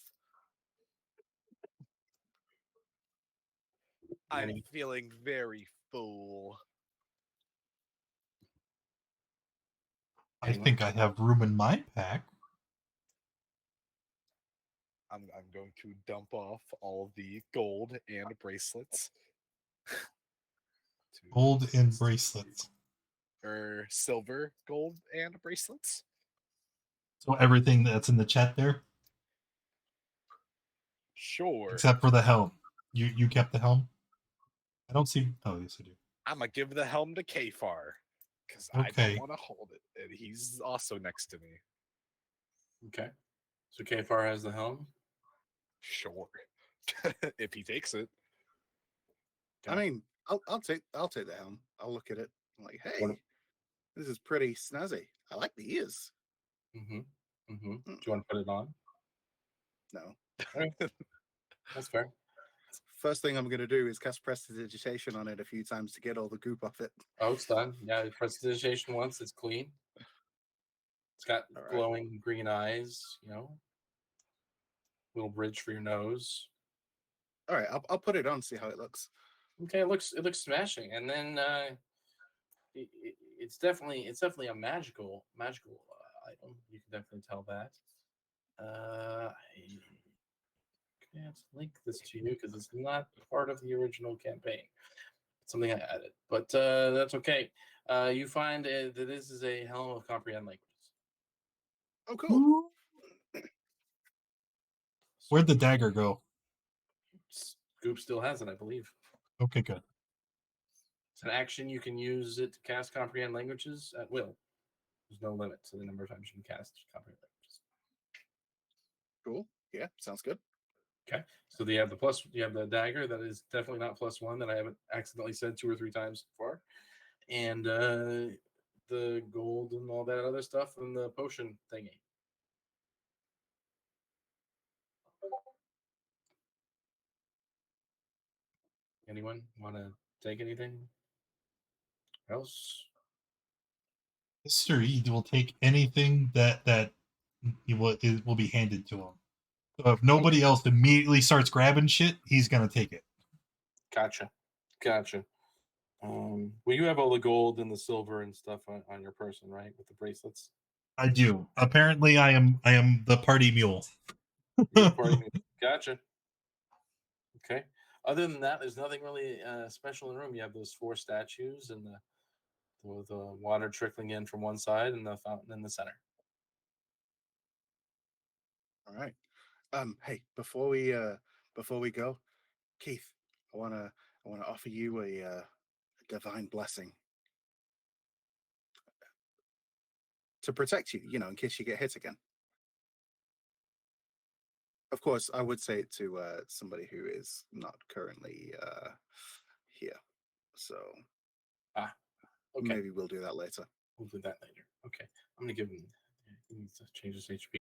I'm feeling very full. I think I have room in my pack. I'm going to dump off all the gold and bracelets. Gold and bracelets. silver, gold, and bracelets. So everything that's in the chat there, Sure. except for the helm. You kept the helm. I don't see. Oh, yes, I do. I'm gonna give the helm to Kfar because I Okay. don't want to hold it, and he's also next to me. Okay. So Kfar has the helm. Sure, if he takes it. I mean, I'll take the helm. I'll look at it. I'm like, hey, this is pretty snazzy. I like the ears. Mm-hmm. Mm-hmm. Do you want to put it on? No. All right. That's fair. First thing I'm gonna do is cast prestidigitation on it a few times to get all the goop off it. Oh, it's done. Yeah, prestidigitation once. It's clean. It's got All right. glowing green eyes. Little bridge for your nose. All right, I'll put it on, see how it looks. Okay, it looks smashing, and then it's definitely a magical item. You can definitely tell that. I can't link this to you because it's not part of the original campaign. It's something I added, but that's okay. You find that this is a helm of comprehend languages. Oh, cool. Where'd the dagger go? Goop still has it, I believe. Okay, good. It's an action you can use it to cast comprehend languages at will. There's no limit to the number of times you can cast comprehend languages. Cool. Yeah, sounds good. Okay. So you have the dagger that is definitely not +1 that I haven't accidentally said 2 or 3 times so far. And the gold and all that other stuff and the potion thingy. Anyone want to take anything else? Mr. E will take anything that it will be handed to him. So if nobody else immediately starts grabbing shit, he's gonna take it. Gotcha. Well, you have all the gold and the silver and stuff on your person, right? With the bracelets. I do. Apparently, I am the party mule. You're the party mule. Gotcha. Okay. Other than that, there's nothing really special in the room. You have those 4 statues and the water trickling in from one side and the fountain in the center. All right. Hey, before we go, Keith, I wanna offer you a divine blessing to protect you, in case you get hit again. Of course, I would say it to somebody who is not currently here. So okay. Maybe we'll do that later. We'll do that later. Okay. I'm gonna give him. He needs to change his HP.